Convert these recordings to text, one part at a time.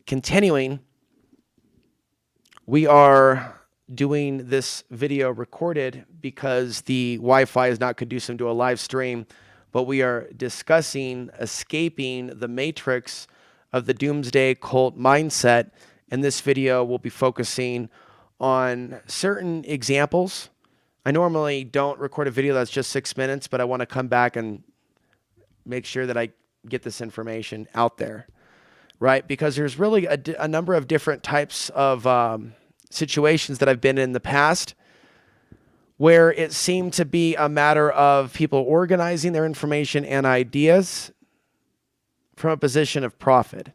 continuing, we are doing this video recorded because the Wi-Fi is not conducive to a live stream, but we are discussing escaping the matrix of the Doomsday Cult mindset. And this video will be focusing on certain examples. I normally don't record a video that's just 6 minutes, but I want to come back and make sure that I get this information out there, right? Because there's really a number of different types of situations that I've been in the past where it seemed to be a matter of people organizing their information and ideas from a position of profit,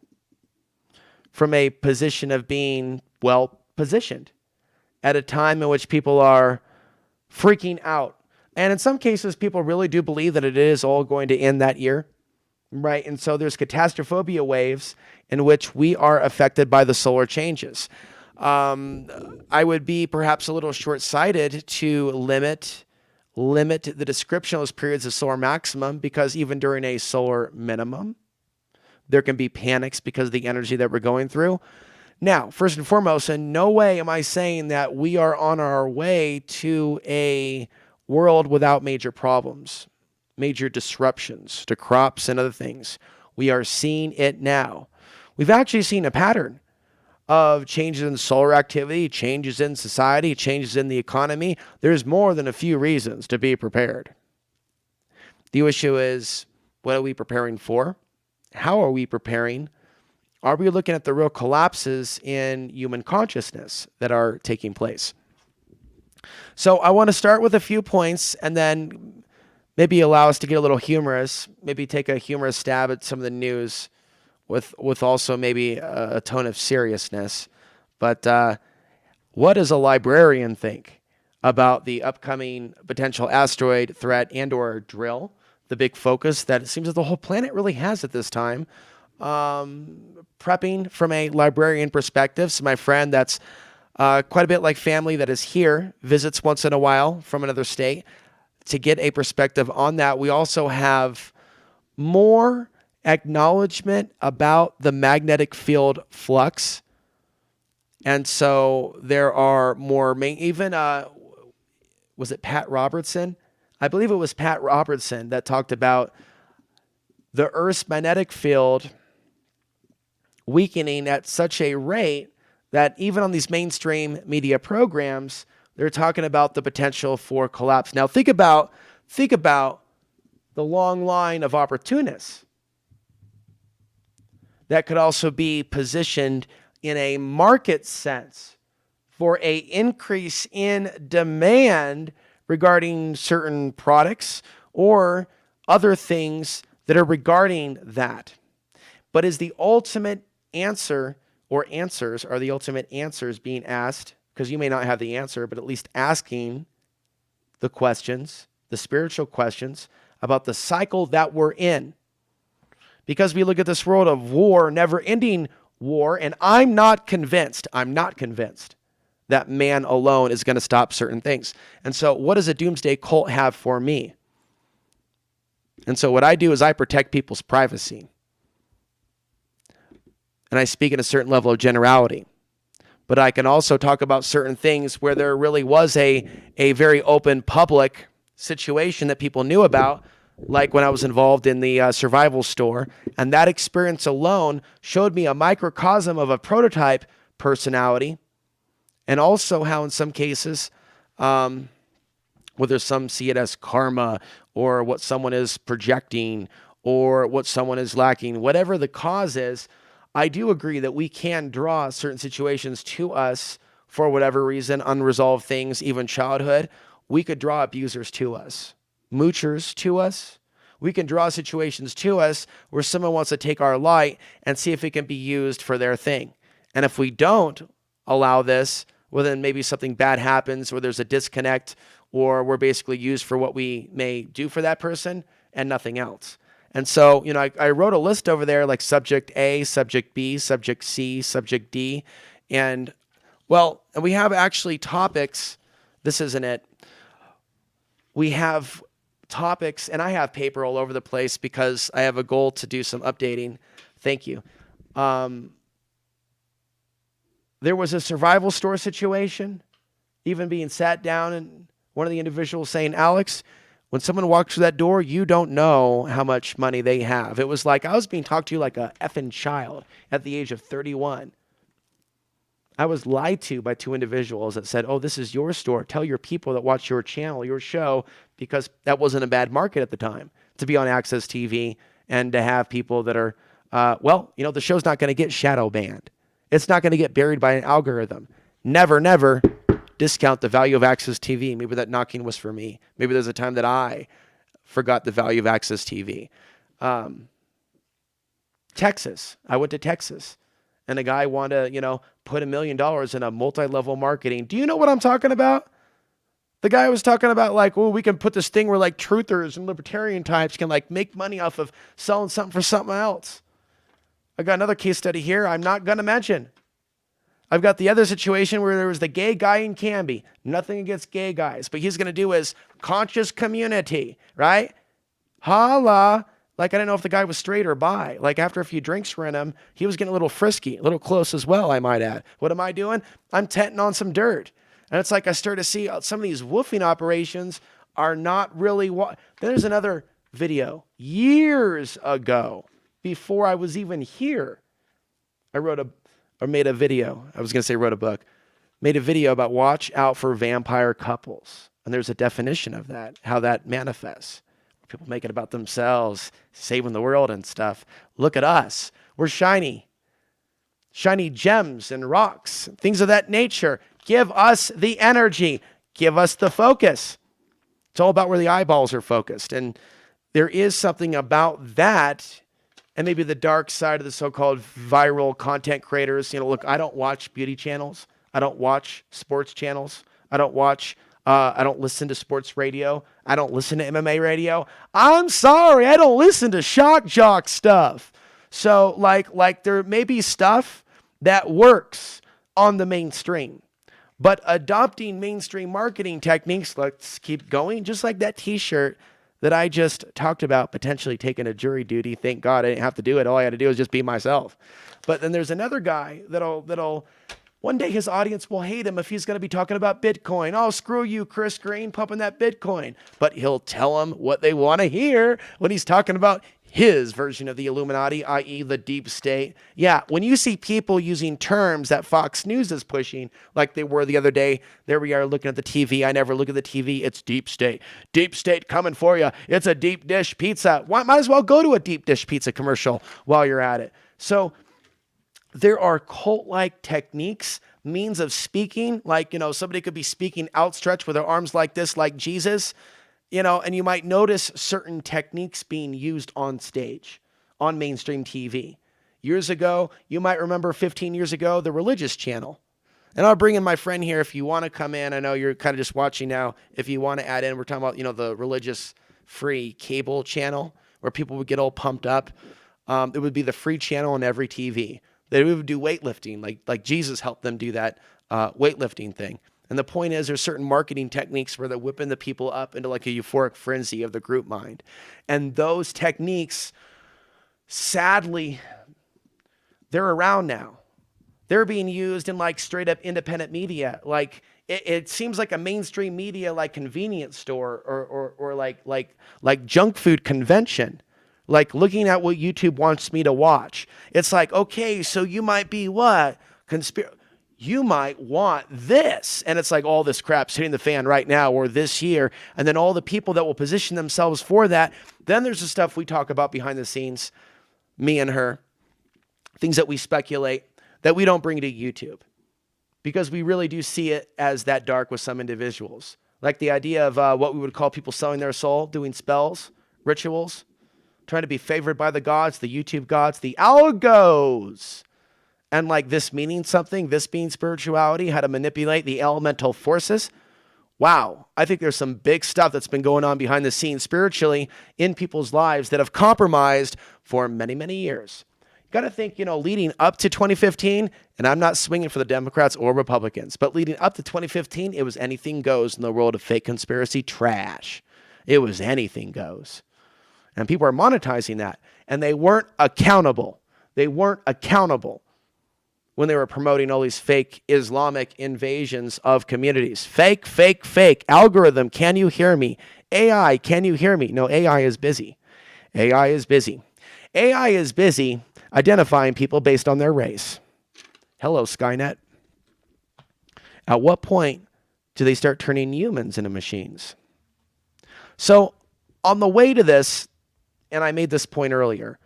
from a position of being well positioned at a time in which people are freaking out. And in some cases, people really do believe that it is all going to end that year, right? And so there's catastrophophobia waves in which we are affected by the solar changes. I would be perhaps a little short-sighted to limit the description of those periods of solar maximum, because even during a solar minimum, there can be panics because of the energy that we're going through. Now, first and foremost, in no way am I saying that we are on our way to a world without major problems, major disruptions to crops and other things. We are seeing it now. We've actually seen a pattern of changes in solar activity, changes in society, changes in the economy. There's more than a few reasons to be prepared. The issue is, what are we preparing for? How are we preparing? Are we looking at the real collapses in human consciousness that are taking place? So I want to start with a few points and then maybe allow us to get a little humorous, maybe take a humorous stab at some of the news with also maybe a tone of seriousness. But what does a librarian think about the upcoming potential asteroid threat and or drill, the big focus that it seems that the whole planet really has at this time? Prepping from a librarian perspective. So my friend that's quite a bit like family that is here, visits once in a while from another state to get a perspective on that. We also have more acknowledgement about the magnetic field flux. And so there are more, even, was it Pat Robertson? I believe it was Pat Robertson that talked about the Earth's magnetic field weakening at such a rate that even on these mainstream media programs, they're talking about the potential for collapse. Now think about the long line of opportunists that could also be positioned in a market sense for an increase in demand regarding certain products or other things that are regarding that. But is the ultimate answer, or answers, are the ultimate answers being asked, because you may not have the answer, but at least asking the questions, the spiritual questions about the cycle that we're in? Because we look at this world of war, never-ending war, and I'm not convinced that man alone is going to stop certain things. And so what does a doomsday cult have for me? And so what I do is I protect people's privacy. And I speak in a certain level of generality. But I can also talk about certain things where there really was a very open public situation that people knew about, like when I was involved in the survival store. And that experience alone showed me a microcosm of a prototype personality. And also how in some cases, whether some see it as karma or what someone is projecting or what someone is lacking, whatever the cause is, I do agree that we can draw certain situations to us for whatever reason, unresolved things, even childhood. We could draw abusers to us, moochers to us. We can draw situations to us where someone wants to take our light and see if it can be used for their thing. And if we don't allow this, well, then maybe something bad happens or there's a disconnect or we're basically used for what we may do for that person and nothing else. And so, I wrote a list over there like subject A, subject B, subject C, subject D. And we have actually topics. This isn't it. We have topics, and I have paper all over the place because I have a goal to do some updating. Thank you. There was a survival store situation, even being sat down, and one of the individuals saying, Alex, when someone walks through that door, you don't know how much money they have. It was like I was being talked to like a effing child at the age of 31. I was lied to by two individuals that said, oh, this is your store. Tell your people that watch your channel, your show, because that wasn't a bad market at the time to be on Access TV and to have people that are, the show's not going to get shadow banned. It's not going to get buried by an algorithm. Never, never discount the value of Access TV. Maybe that knocking was for me. Maybe there's a time that I forgot the value of Access TV. Texas. I went to Texas. And a guy wanted to, put $1 million in a multi-level marketing. Do you know what I'm talking about? The guy was talking about like, oh, we can put this thing where like truthers and libertarian types can like make money off of selling something for something else. I got another case study here I'm not going to mention. I've got the other situation where there was the gay guy in Canby. Nothing against gay guys, but he's going to do his conscious community, right? Holla. Like, I didn't know if the guy was straight or bi. Like, after a few drinks were in him, he was getting a little frisky, a little close as well, I might add. What am I doing? I'm tenting on some dirt. And it's like I started to see some of these woofing operations are not really what. Then there's another video years ago, before I was even here. I made a video. I was going to say wrote a book. Made a video about watch out for vampire couples. And there's a definition of that, how that manifests. People make it about themselves, saving the world and stuff. Look at us. We're shiny gems and rocks, things of that nature. Give us the energy. Give us the focus. It's all about where the eyeballs are focused. And there is something about that, and maybe the dark side of the so-called viral content creators. Look, I don't watch beauty channels. I don't watch sports channels. I don't listen to sports radio. I don't listen to MMA radio. I'm sorry, I don't listen to shock jock stuff. So like there may be stuff that works on the mainstream, but adopting mainstream marketing techniques, let's keep going, just like that t-shirt that I just talked about, potentially taking a jury duty. Thank God I didn't have to do it. All I had to do was just be myself. But then there's another guy that'll one day his audience will hate him if he's going to be talking about Bitcoin. Oh, screw you, Chris Green, pumping that Bitcoin. But he'll tell them what they want to hear when he's talking about his version of the Illuminati, i.e. the deep state. Yeah, when you see people using terms that Fox News is pushing, like they were the other day, there we are looking at the TV. I never look at the TV. It's deep state. Deep state coming for you. It's a deep dish pizza. Might as well go to a deep dish pizza commercial while you're at it. So there are cult-like techniques, means of speaking, like, somebody could be speaking outstretched with their arms like this, like Jesus, and you might notice certain techniques being used on stage, on mainstream TV. Years ago, you might remember 15 years ago, the religious channel. And I'll bring in my friend here if you want to come in. I know you're kind of just watching now. If you want to add in, we're talking about, the religious free cable channel where people would get all pumped up. It would be the free channel on every TV. They would do weightlifting, like Jesus helped them do that weightlifting thing. And the point is, there's certain marketing techniques where they're whipping the people up into like a euphoric frenzy of the group mind. And those techniques, sadly, they're around now. They're being used in like straight up independent media. Like it seems like a mainstream media, like convenience store or like junk food convention. Like looking at what YouTube wants me to watch. It's like, okay, so you might be what? You might want this. And it's like all this crap's hitting the fan right now or this year. And then all the people that will position themselves for that. Then there's the stuff we talk about behind the scenes, me and her, things that we speculate that we don't bring to YouTube because we really do see it as that dark with some individuals. Like the idea of what we would call people selling their soul, doing spells, rituals, trying to be favored by the gods, the YouTube gods, the algos. And like this meaning something, this being spirituality, how to manipulate the elemental forces. Wow, I think there's some big stuff that's been going on behind the scenes spiritually in people's lives that have compromised for many, many years. You got to think, leading up to 2015, and I'm not swinging for the Democrats or Republicans, but leading up to 2015, it was anything goes in the world of fake conspiracy trash. It was anything goes. And people are monetizing that. And they weren't accountable. when they were promoting all these fake Islamic invasions of communities. Fake, fake, fake. Algorithm, can you hear me? AI, can you hear me? No, AI is busy. AI is busy. AI is busy identifying people based on their race. Hello, Skynet. At what point do they start turning humans into machines? So on the way to this, and I made this point earlier,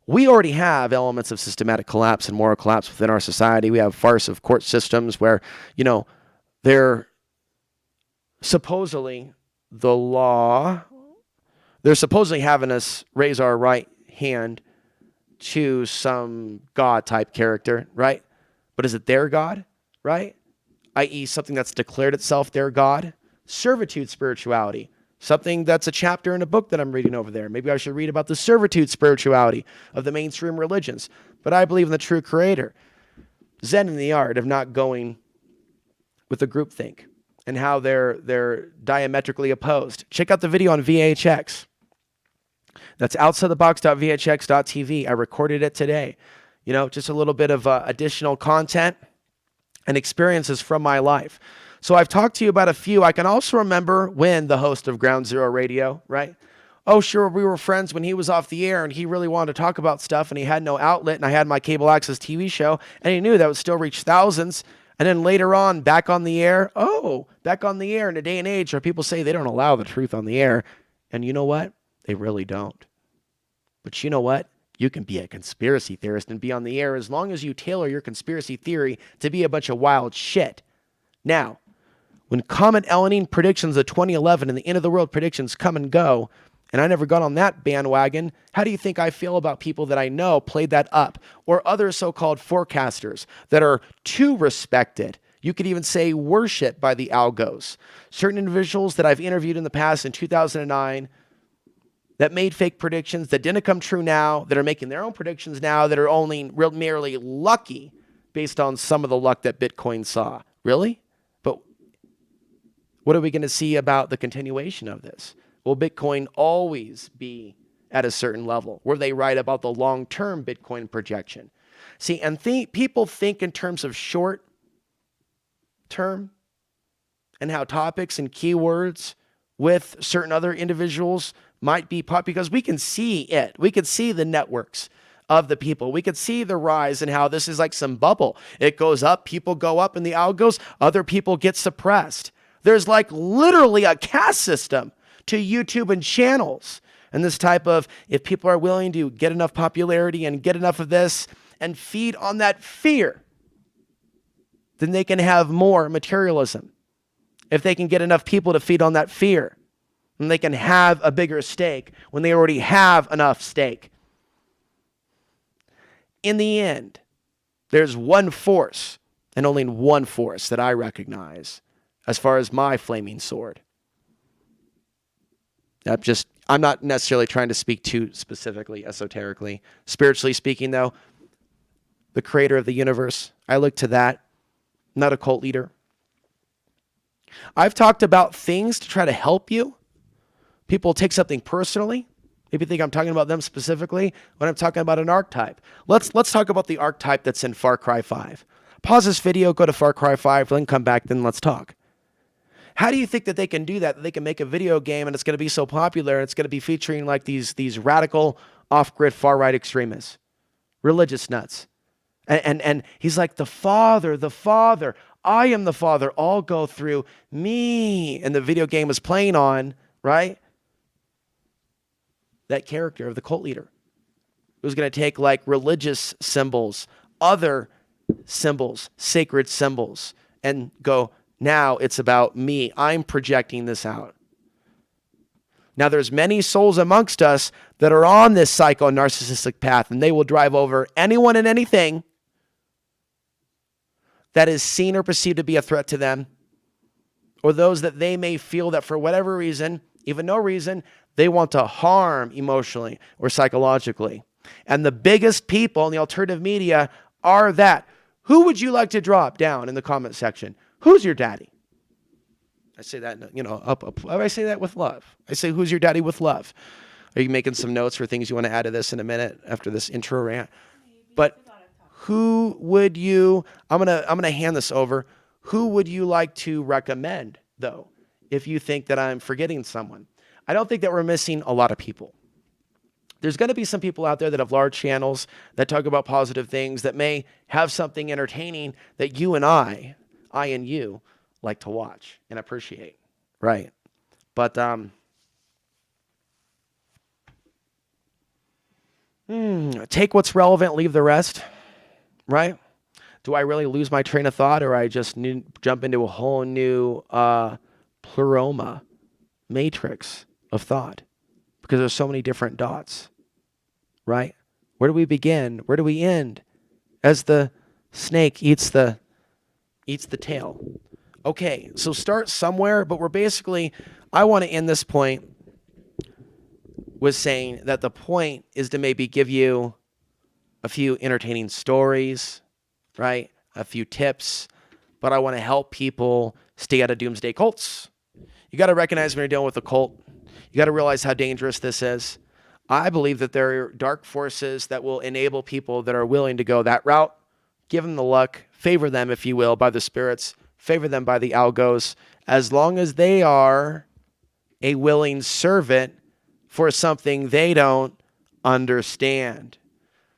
we already have elements of systematic collapse and moral collapse within our society. We have farce of court systems where, they're supposedly the law, they're supposedly having us raise our right hand to some God type character, right? But is it their God, right? i.e. something that's declared itself their God. Servitude spirituality, something that's a chapter in a book that I'm reading over there. Maybe I should read about the servitude spirituality of the mainstream religions. But I believe in the true creator. Zen in the art of not going with the groupthink and how they're diametrically opposed. Check out the video on VHX. That's outsidethebox.vhx.tv. I recorded it today. Just a little bit of additional content and experiences from my life. So I've talked to you about a few. I can also remember when the host of Ground Zero Radio, right? Oh, sure, we were friends when he was off the air and he really wanted to talk about stuff and he had no outlet and I had my cable access TV show and he knew that would still reach thousands. And then later on, back on the air in a day and age where people say they don't allow the truth on the air. And you know what? They really don't. But you know what? You can be a conspiracy theorist and be on the air as long as you tailor your conspiracy theory to be a bunch of wild shit. Now, when Comet Elening predictions of 2011 and the end of the world predictions come and go, and I never got on that bandwagon, how do you think I feel about people that I know played that up? Or other so-called forecasters that are too respected, you could even say worshiped by the algos. Certain individuals that I've interviewed in the past in 2009 that made fake predictions that didn't come true now, that are making their own predictions now, that are only merely lucky based on some of the luck that Bitcoin saw. Really? But what are we going to see about the continuation of this? Will Bitcoin always be at a certain level? Were they right about the long-term Bitcoin projection? See, and people think in terms of short term and how topics and keywords with certain other individuals might be pop because we can see it. We can see the networks of the people. We could see the rise and how this is like some bubble. It goes up, people go up in the algos, other people get suppressed. There's like literally a caste system to YouTube and channels. And this type of, if people are willing to get enough popularity and get enough of this and feed on that fear, then they can have more materialism. If they can get enough people to feed on that fear, then they can have a bigger stake when they already have enough stake. In the end, there's one force and only one force that I recognize as far as my flaming sword. I'm not necessarily trying to speak too specifically, esoterically. Spiritually speaking, though, the creator of the universe, I look to that, not a cult leader. I've talked about things to try to help you. People take something personally. Maybe think I'm talking about them specifically when I'm talking about an archetype. Let's talk about the archetype that's in Far Cry 5. Pause this video, go to Far Cry 5, then come back, then let's talk. How do you think that they can do that? That they can make a video game and it's going to be so popular and it's going to be featuring like these radical off-grid far-right extremists, religious nuts. And he's like, the Father, I am the Father, all go through me. And the video game is playing on, right? That character of the cult leader who's going to take like religious symbols, other symbols, sacred symbols, and go, now it's about me. I'm projecting this out. Now there's many souls amongst us that are on this psycho-narcissistic path, and they will drive over anyone and anything that is seen or perceived to be a threat to them, or those that they may feel that for whatever reason, even no reason, they want to harm emotionally or psychologically. And the biggest people in the alternative media are that. Who would you like to drop down in the comment section? Who's your daddy? I say that, up. I say that with love. I say, who's your daddy with love? Are you making some notes for things you want to add to this in a minute after this intro rant? But who would you, I'm gonna hand this over. Who would you like to recommend, though, if you think that I'm forgetting someone? I don't think that we're missing a lot of people. There's going to be some people out there that have large channels that talk about positive things that may have something entertaining that you and I and you, like to watch and appreciate, right? But take what's relevant, leave the rest, right? Do I really lose my train of thought, or I just jump into a whole new pleroma matrix of thought? Because there's so many different dots, right? Where do we begin? Where do we end? As the snake eats the tail. Okay, so start somewhere, but I want to end this point with saying that the point is to maybe give you a few entertaining stories, right? A few tips, but I want to help people stay out of doomsday cults. You got to recognize when you're dealing with a cult. You got to realize how dangerous this is. I believe that there are dark forces that will enable people that are willing to go that route. Give them the luck, favor them, if you will, by the spirits, favor them by the algos, as long as they are a willing servant for something they don't understand.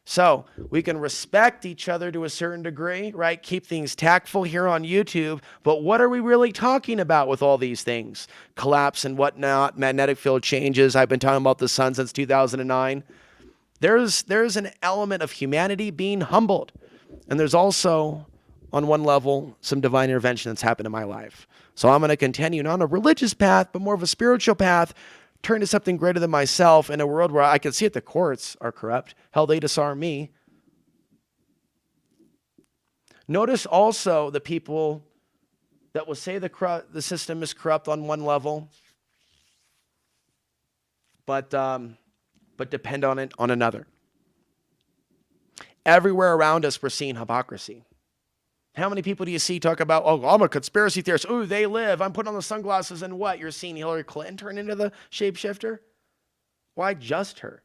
So we can respect each other to a certain degree, right? Keep things tactful here on YouTube. But what are we really talking about with all these things? Collapse and whatnot, magnetic field changes. I've been talking about the sun since 2009. There's an element of humanity being humbled. And there's also, on one level, some divine intervention that's happened in my life. So I'm going to continue not on a religious path, but more of a spiritual path, turn to something greater than myself in a world where I can see that the courts are corrupt. Hell, they disarm me. Notice also the people that will say the system is corrupt on one level, but depend on it on another. Everywhere around us, we're seeing hypocrisy. How many people do you see talk about, oh, I'm a conspiracy theorist. Oh, they live. I'm putting on the sunglasses, and what? You're seeing Hillary Clinton turn into the shapeshifter? Why just her?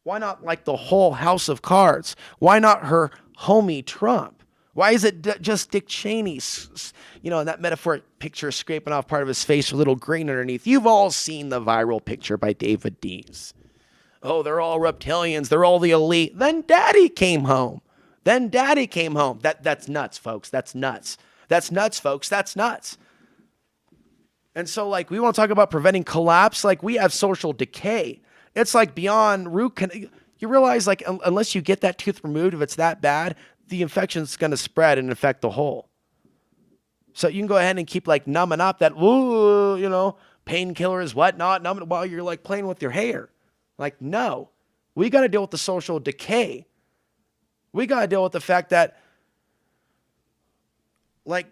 Why not like the whole house of cards? Why not her homie Trump? Why is it just Dick Cheney, in that metaphoric picture scraping off part of his face with a little green underneath? You've all seen the viral picture by David Dees. Oh, they're all reptilians. They're all the elite. Then Daddy came home. That's nuts, folks. That's nuts. That's nuts, folks. That's nuts. And so, we want to talk about preventing collapse. We have social decay. It's beyond root. You realize, unless you get that tooth removed, if it's that bad, the infection's going to spread and infect the whole. So you can go ahead and keep numbing up that, painkillers, whatnot, numbing while you're playing with your hair. No, we got to deal with the social decay. We got to deal with the fact that,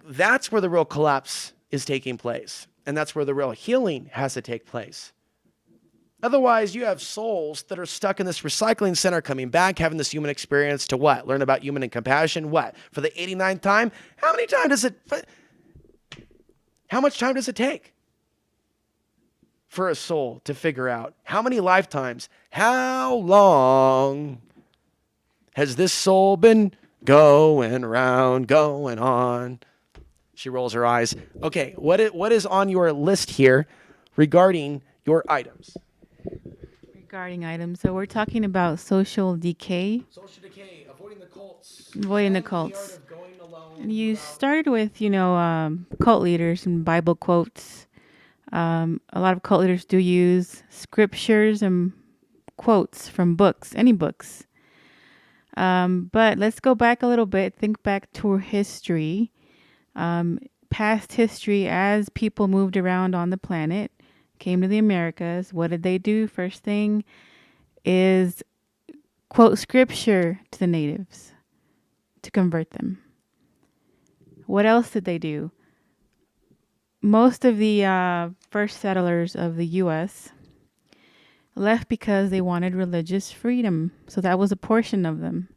that's where the real collapse is taking place. And that's where the real healing has to take place. Otherwise, you have souls that are stuck in this recycling center, coming back, having this human experience to what? Learn about human and compassion. What? For the 89th time? How much time does it take for a soul to figure out? How many lifetimes? How long has this soul been going around, going on? She rolls her eyes. Okay, what is on your list here regarding your items? Regarding items, so we're talking about social decay. Social decay, avoiding the cults. Avoiding the cults. And you started with, cult leaders and Bible quotes. A lot of cult leaders do use scriptures and quotes from books, any books. But let's go back a little bit. Think back to history, past history as people moved around on the planet, came to the Americas. What did they do? First thing is quote scripture to the natives to convert them. What else did they do? Most of the first settlers of the U.S. left because they wanted religious freedom. So that was a portion of them.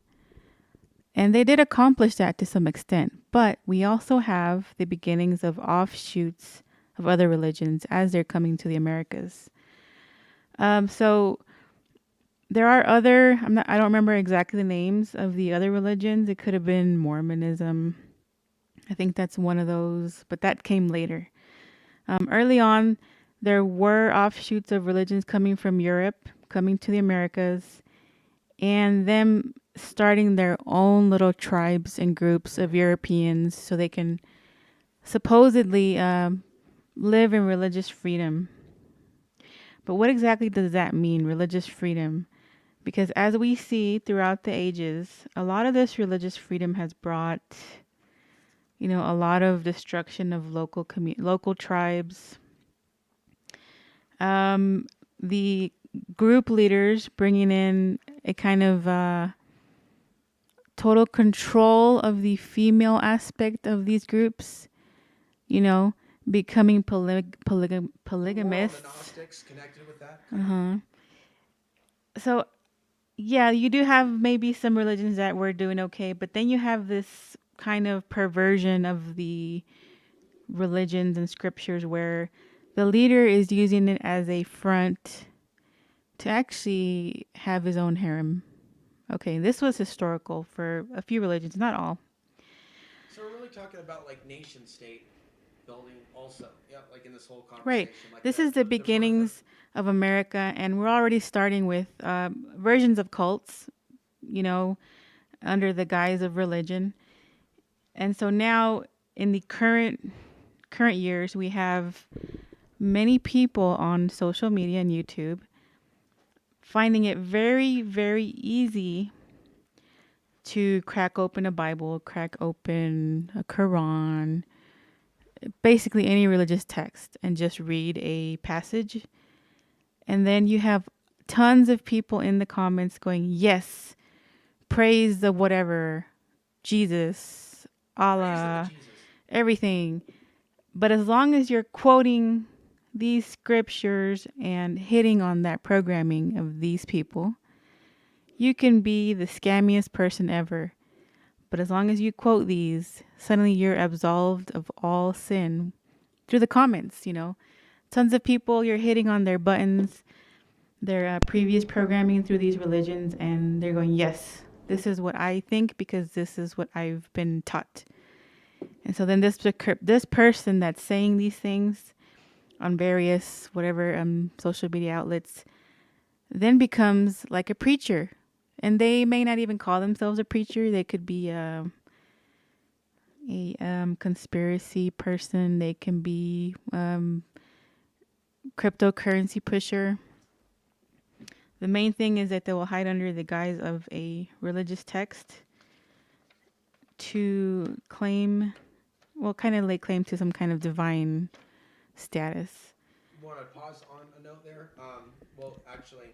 And they did accomplish that to some extent. But we also have the beginnings of offshoots of other religions as they're coming to the Americas. So There are other. I don't remember exactly the names of the other religions. It could have been Mormonism. I think that's one of those, but that came later. Early on, there were offshoots of religions coming from Europe, coming to the Americas, and them starting their own little tribes and groups of Europeans so they can supposedly live in religious freedom. But what exactly does that mean, religious freedom? Because as we see throughout the ages, a lot of this religious freedom has brought, a lot of destruction of local tribes. The group leaders bringing in a kind of total control of the female aspect of these groups, you know, becoming polygamists. Gnostics connected with that. So, yeah, you do have maybe some religions that were doing okay, but then you have this kind of perversion of the religions and scriptures where the leader is using it as a front to actually have his own harem. Okay, this was historical for a few religions, not all. So we're really talking about like nation state building also. Yeah, like in this whole conversation. Right. Like This is the beginnings of America, and we're already starting with versions of cults, under the guise of religion. And so now, in the current years, we have many people on social media and YouTube finding it very, very easy to crack open a Bible, crack open a Quran, basically any religious text, and just read a passage. And then you have tons of people in the comments going, yes, praise the whatever, Jesus, Allah, everything. But as long as you're quoting these scriptures and hitting on that programming of these people, you can be the scammiest person ever. But as long as you quote these, suddenly you're absolved of all sin through the comments, Tons of people, you're hitting on their buttons, their previous programming through these religions, and they're going, yes, this is what I think because this is what I've been taught. And so then this person that's saying these things on various whatever social media outlets then becomes like a preacher. And they may not even call themselves a preacher. They could be a conspiracy person. They can be cryptocurrency pusher. The main thing is that they will hide under the guise of a religious text to claim, kind of lay claim to some kind of divine status. You want to pause on a note there? Actually,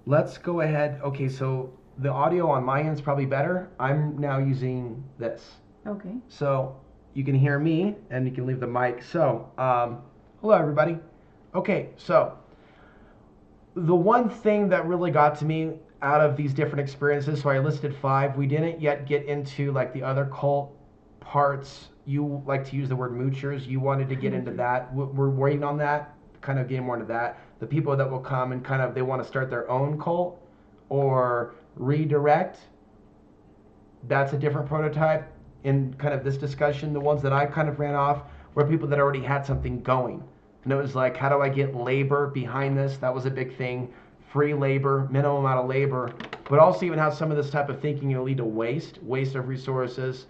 let's go ahead. Okay, so the audio on my end is probably better. I'm now using this. Okay. So you can hear me and you can leave the mic. So, hello everybody. Okay, so the one thing that really got to me out of these different experiences, so I listed 5. We didn't yet get into like the other cult parts. You like to use the word moochers. You wanted to get into that. We're waiting on that, kind of getting more into that. The people that will come and kind of, they want to start their own cult or redirect. That's a different prototype in kind of this discussion. The ones that I kind of ran off were people that already had something going. And it was like, how do I get labor behind this? That was a big thing. Free labor, minimum amount of labor, but also even how some of this type of thinking will lead to waste of resources,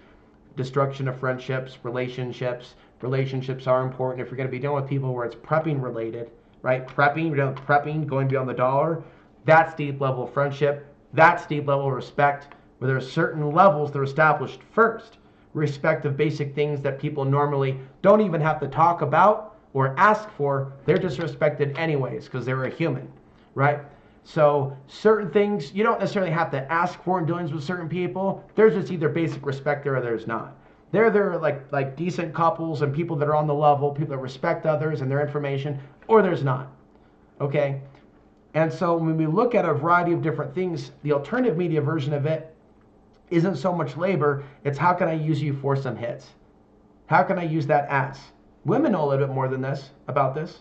destruction of friendships, relationships. Relationships are important if you're going to be dealing with people where it's prepping related, right? Prepping, going beyond the dollar. That's deep level of friendship. That's deep level of respect, where there are certain levels that are established first. Respect of basic things that people normally don't even have to talk about or ask for. They're just respected anyways because they're a human, right? So certain things you don't necessarily have to ask for in dealings with certain people. There's just either basic respect there or there's not. They're like decent couples and people that are on the level, people that respect others and their information, or there's not. Okay? And so when we look at a variety of different things, the alternative media version of it isn't so much labor, it's how can I use you for some hits? How can I use that as? Women know a little bit more than this about this.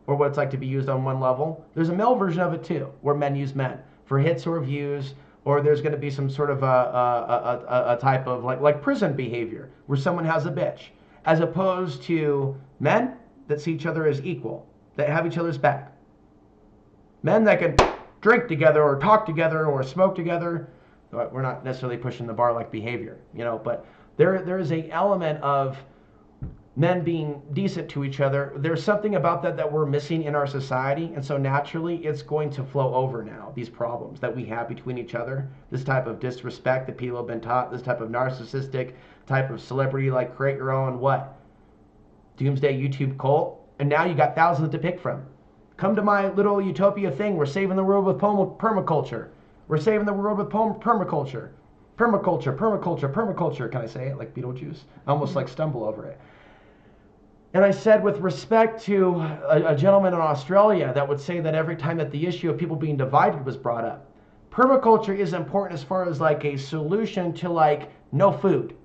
or what it's like to be used on one level. There's a male version of it too, where men use men for hits or views, or there's going to be some sort of a type of like prison behavior where someone has a bitch, as opposed to men that see each other as equal, that have each other's back. Men that can drink together or talk together or smoke together. We're not necessarily pushing the bar like behavior, but there is a element of men being decent to each other. There's something about that we're missing in our society, and so naturally it's going to flow over now, these problems that we have between each other, this type of disrespect that people have been taught, this type of narcissistic type of celebrity, like create your own Doomsday YouTube cult, and now you got thousands to pick from. Come to my little utopia thing. We're saving the world with permaculture. We're saving the world with permaculture. Permaculture. Can I say it like Beetlejuice? I almost stumble over it. And I said, with respect to a gentleman in Australia that would say that every time that the issue of people being divided was brought up, permaculture is important as far as a solution to no food.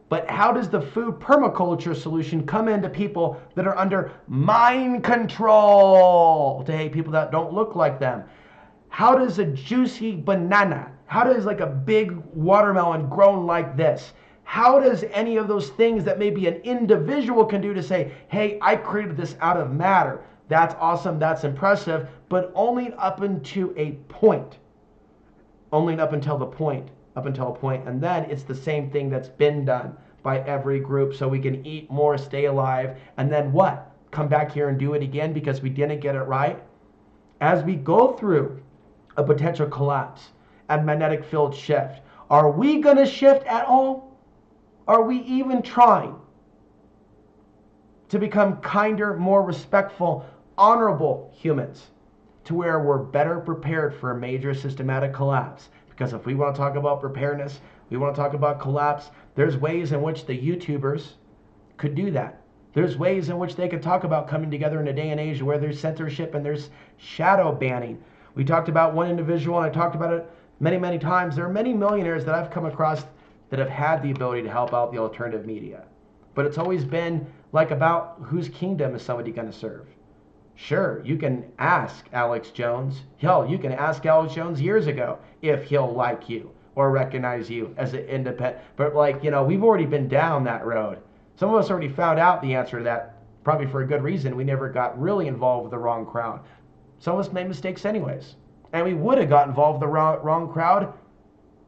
But how does the food permaculture solution come into people that are under mind control, to people that don't look like them? How does a juicy banana, how does a big watermelon grown like this, how does any of those things that maybe an individual can do to say, hey, I created this out of matter, that's awesome, that's impressive, but only up until a point. Only up until a point. And then it's the same thing that's been done by every group, so we can eat more, stay alive, and then what? Come back here and do it again because we didn't get it right? As we go through a potential collapse and magnetic field shift, are we going to shift at all? Are we even trying to become kinder, more respectful, honorable humans, to where we're better prepared for a major systematic collapse? Because if we want to talk about preparedness, we want to talk about collapse, there's ways in which the YouTubers could do that. There's ways in which they could talk about coming together in a day and age where there's censorship and there's shadow banning. We talked about one individual, and I talked about it many, many times. There are many millionaires that I've come across that have had the ability to help out the alternative media. But it's always been about whose kingdom is somebody going to serve. Sure, you can ask Alex Jones. Hell, you can ask Alex Jones years ago if he'll like you or recognize you as an independent. But we've already been down that road. Some of us already found out the answer to that, probably for a good reason. We never got really involved with the wrong crowd. Some of us made mistakes anyways. And we would have got involved with the wrong crowd.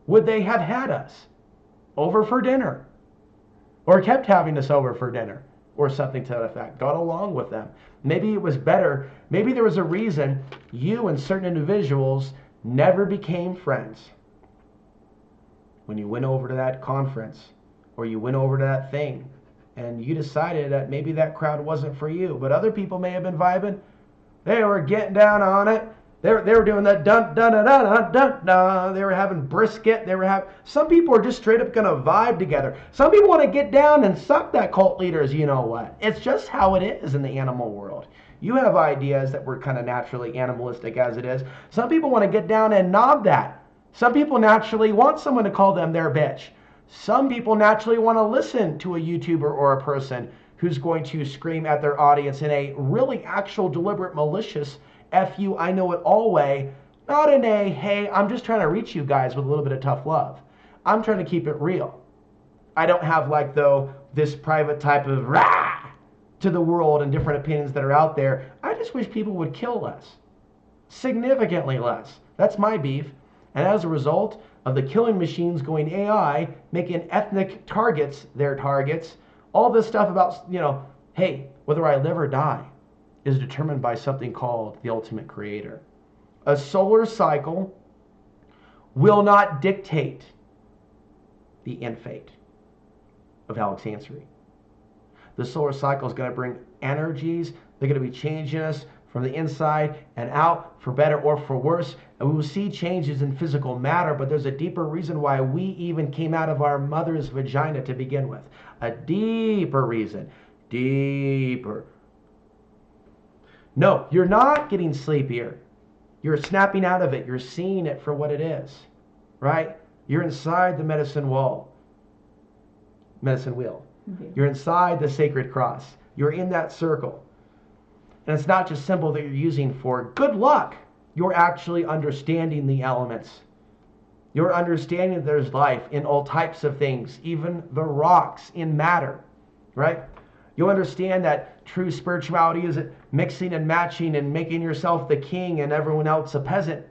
Would they have had us over for dinner? Or kept having us over for dinner? Or something to that effect. Got along with them. Maybe it was better. Maybe there was a reason you and certain individuals never became friends. When you went over to that conference, or you went over to that thing, and you decided that maybe that crowd wasn't for you, but other people may have been vibing. They were getting down on it. They were doing that dun dun dun dun dun dun. They were having brisket. Some people are just straight up gonna vibe together. Some people want to get down and suck that cult leader's you know what. It's just how it is in the animal world. You have ideas that were kind of naturally animalistic as it is. Some people want to get down and knob that. Some people naturally want someone to call them their bitch. Some people naturally want to listen to a YouTuber or a person who's going to scream at their audience in a really actual, deliberate, malicious F you, I know it all way, not in a, hey, I'm just trying to reach you guys with a little bit of tough love. I'm trying to keep it real. I don't have this private type of rah to the world and different opinions that are out there. I just wish people would kill less. Significantly less. That's my beef. And as a result of the killing machines going AI, making ethnic targets their targets, all this stuff about, hey, whether I live or die is determined by something called the ultimate creator. A solar cycle will not dictate the end fate of Alex Ansary. The solar cycle is going to bring energies. They're going to be changing us from the inside and out, for better or for worse. And we will see changes in physical matter, but there's a deeper reason why we even came out of our mother's vagina to begin with. A deeper reason. Deeper. No, you're not getting sleepier. You're snapping out of it. You're seeing it for what it is, right? You're inside the medicine wheel. Okay. You're inside the sacred cross. You're in that circle. And it's not just symbol that you're using for good luck. You're actually understanding the elements. You're understanding that there's life in all types of things, even the rocks in matter, right? You understand that true spirituality isn't mixing and matching and making yourself the king and everyone else a peasant.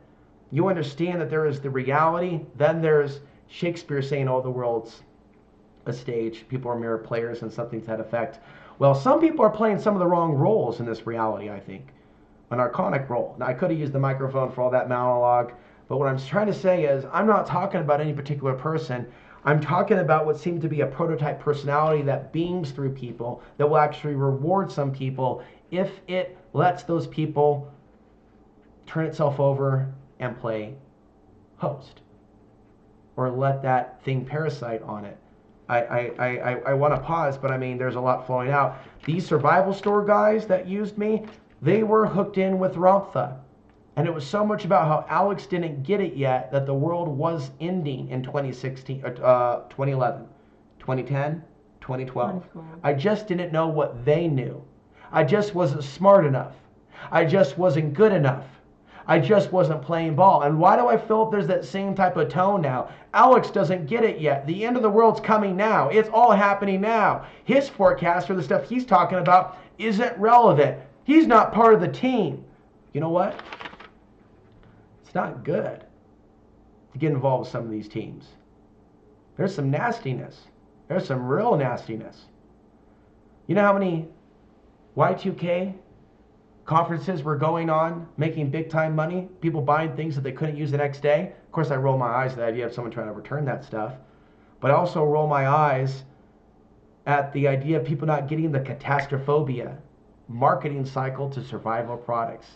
You understand that there is the reality. Then there's Shakespeare saying, oh, the world's a stage. People are mere players and something to that effect. Well, some people are playing some of the wrong roles in this reality, I think. An archonic role. Now, I could have used the microphone for all that monologue, but what I'm trying to say is I'm not talking about any particular person. I'm talking about what seemed to be a prototype personality that beams through people that will actually reward some people if it lets those people turn itself over and play host or let that thing parasite on it. I want to pause, but I mean, there's a lot flowing out. These survival store guys that used me, they were hooked in with Ramtha. And it was so much about how Alex didn't get it yet that the world was ending in 2016, 2011, 2010, 2012. I just didn't know what they knew. I just wasn't smart enough. I just wasn't good enough. I just wasn't playing ball. And why do I feel there's that same type of tone now? Alex doesn't get it yet. The end of the world's coming now. It's all happening now. His forecast for the stuff he's talking about isn't relevant. He's not part of the team. You know what? It's not good to get involved with some of these teams. There's some nastiness. There's some real nastiness. You know how many Y2K conferences were going on, making big time money, people buying things that they couldn't use the next day? Of course, I roll my eyes at the idea of someone trying to return that stuff. But I also roll my eyes at the idea of people not getting the catastrophophobia marketing cycle to survival products.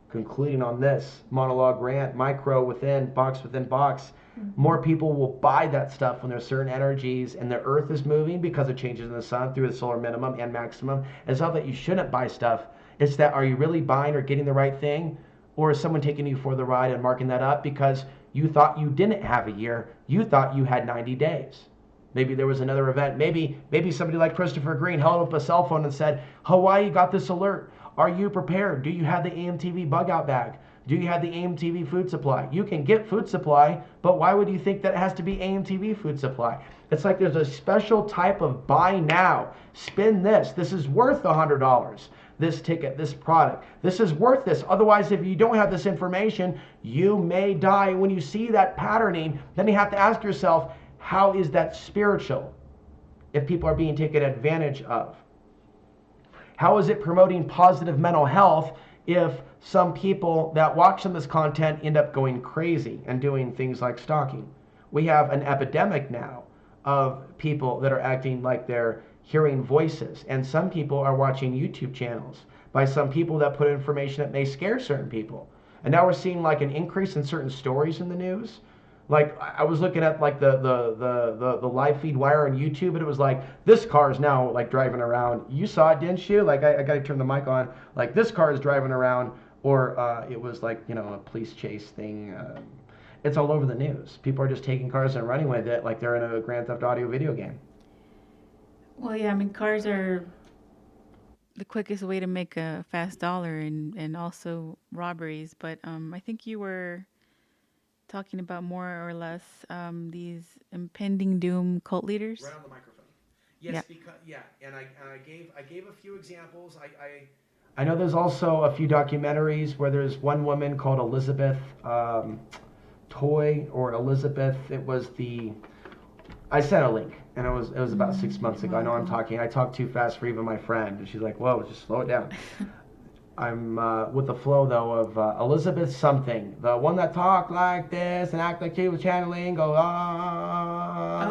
Concluding on this monologue rant, micro within box, more people will buy that stuff when there's certain energies and the earth is moving because of changes in the sun through the solar minimum and maximum. It's not that you shouldn't buy stuff. It's that, are you really buying or getting the right thing? Or is someone taking you for the ride and marking that up because you thought you didn't have a year? You thought you had 90 days. Maybe there was another event. Maybe somebody like Christopher Green held up a cell phone and said, Hawaii got this alert. Are you prepared? Do you have the AMTV bug out bag? Do you have the AMTV food supply? You can get food supply, but why would you think that it has to be AMTV food supply? It's like there's a special type of buy now. Spend this. This is worth $100. This ticket, this product. This is worth this. Otherwise, if you don't have this information, you may die. When you see that patterning, then you have to ask yourself, how is that spiritual if people are being taken advantage of? How is it promoting positive mental health if some people that watch some of this content end up going crazy and doing things like stalking? We have an epidemic now of people that are acting like they're hearing voices, and some people are watching YouTube channels by some people that put information that may scare certain people. And now we're seeing like an increase in certain stories in the news. Like I was looking at like the live feed wire on YouTube, and it was like this car is now like driving around. You saw it, didn't you? Like I got to turn the mic on. Like this car is driving around, or it was like a police chase thing. It's all over the news. People are just taking cars and running with it like they're in a Grand Theft Auto video game. Well, yeah, I mean, cars are the quickest way to make a fast dollar, and also robberies. But I think you were talking about more or less these impending doom cult leaders. Right on the microphone. Yes, yep. Because and I gave a few examples. I know there's also a few documentaries where there's one woman called Elizabeth Toy or Elizabeth. It was I sent a link, and it was about 6 months ago. I know I talk too fast for even my friend, and she's like, "Whoa, just slow it down." I'm with the flow though of Elizabeth something, the one that talked like this and act like she was channeling, go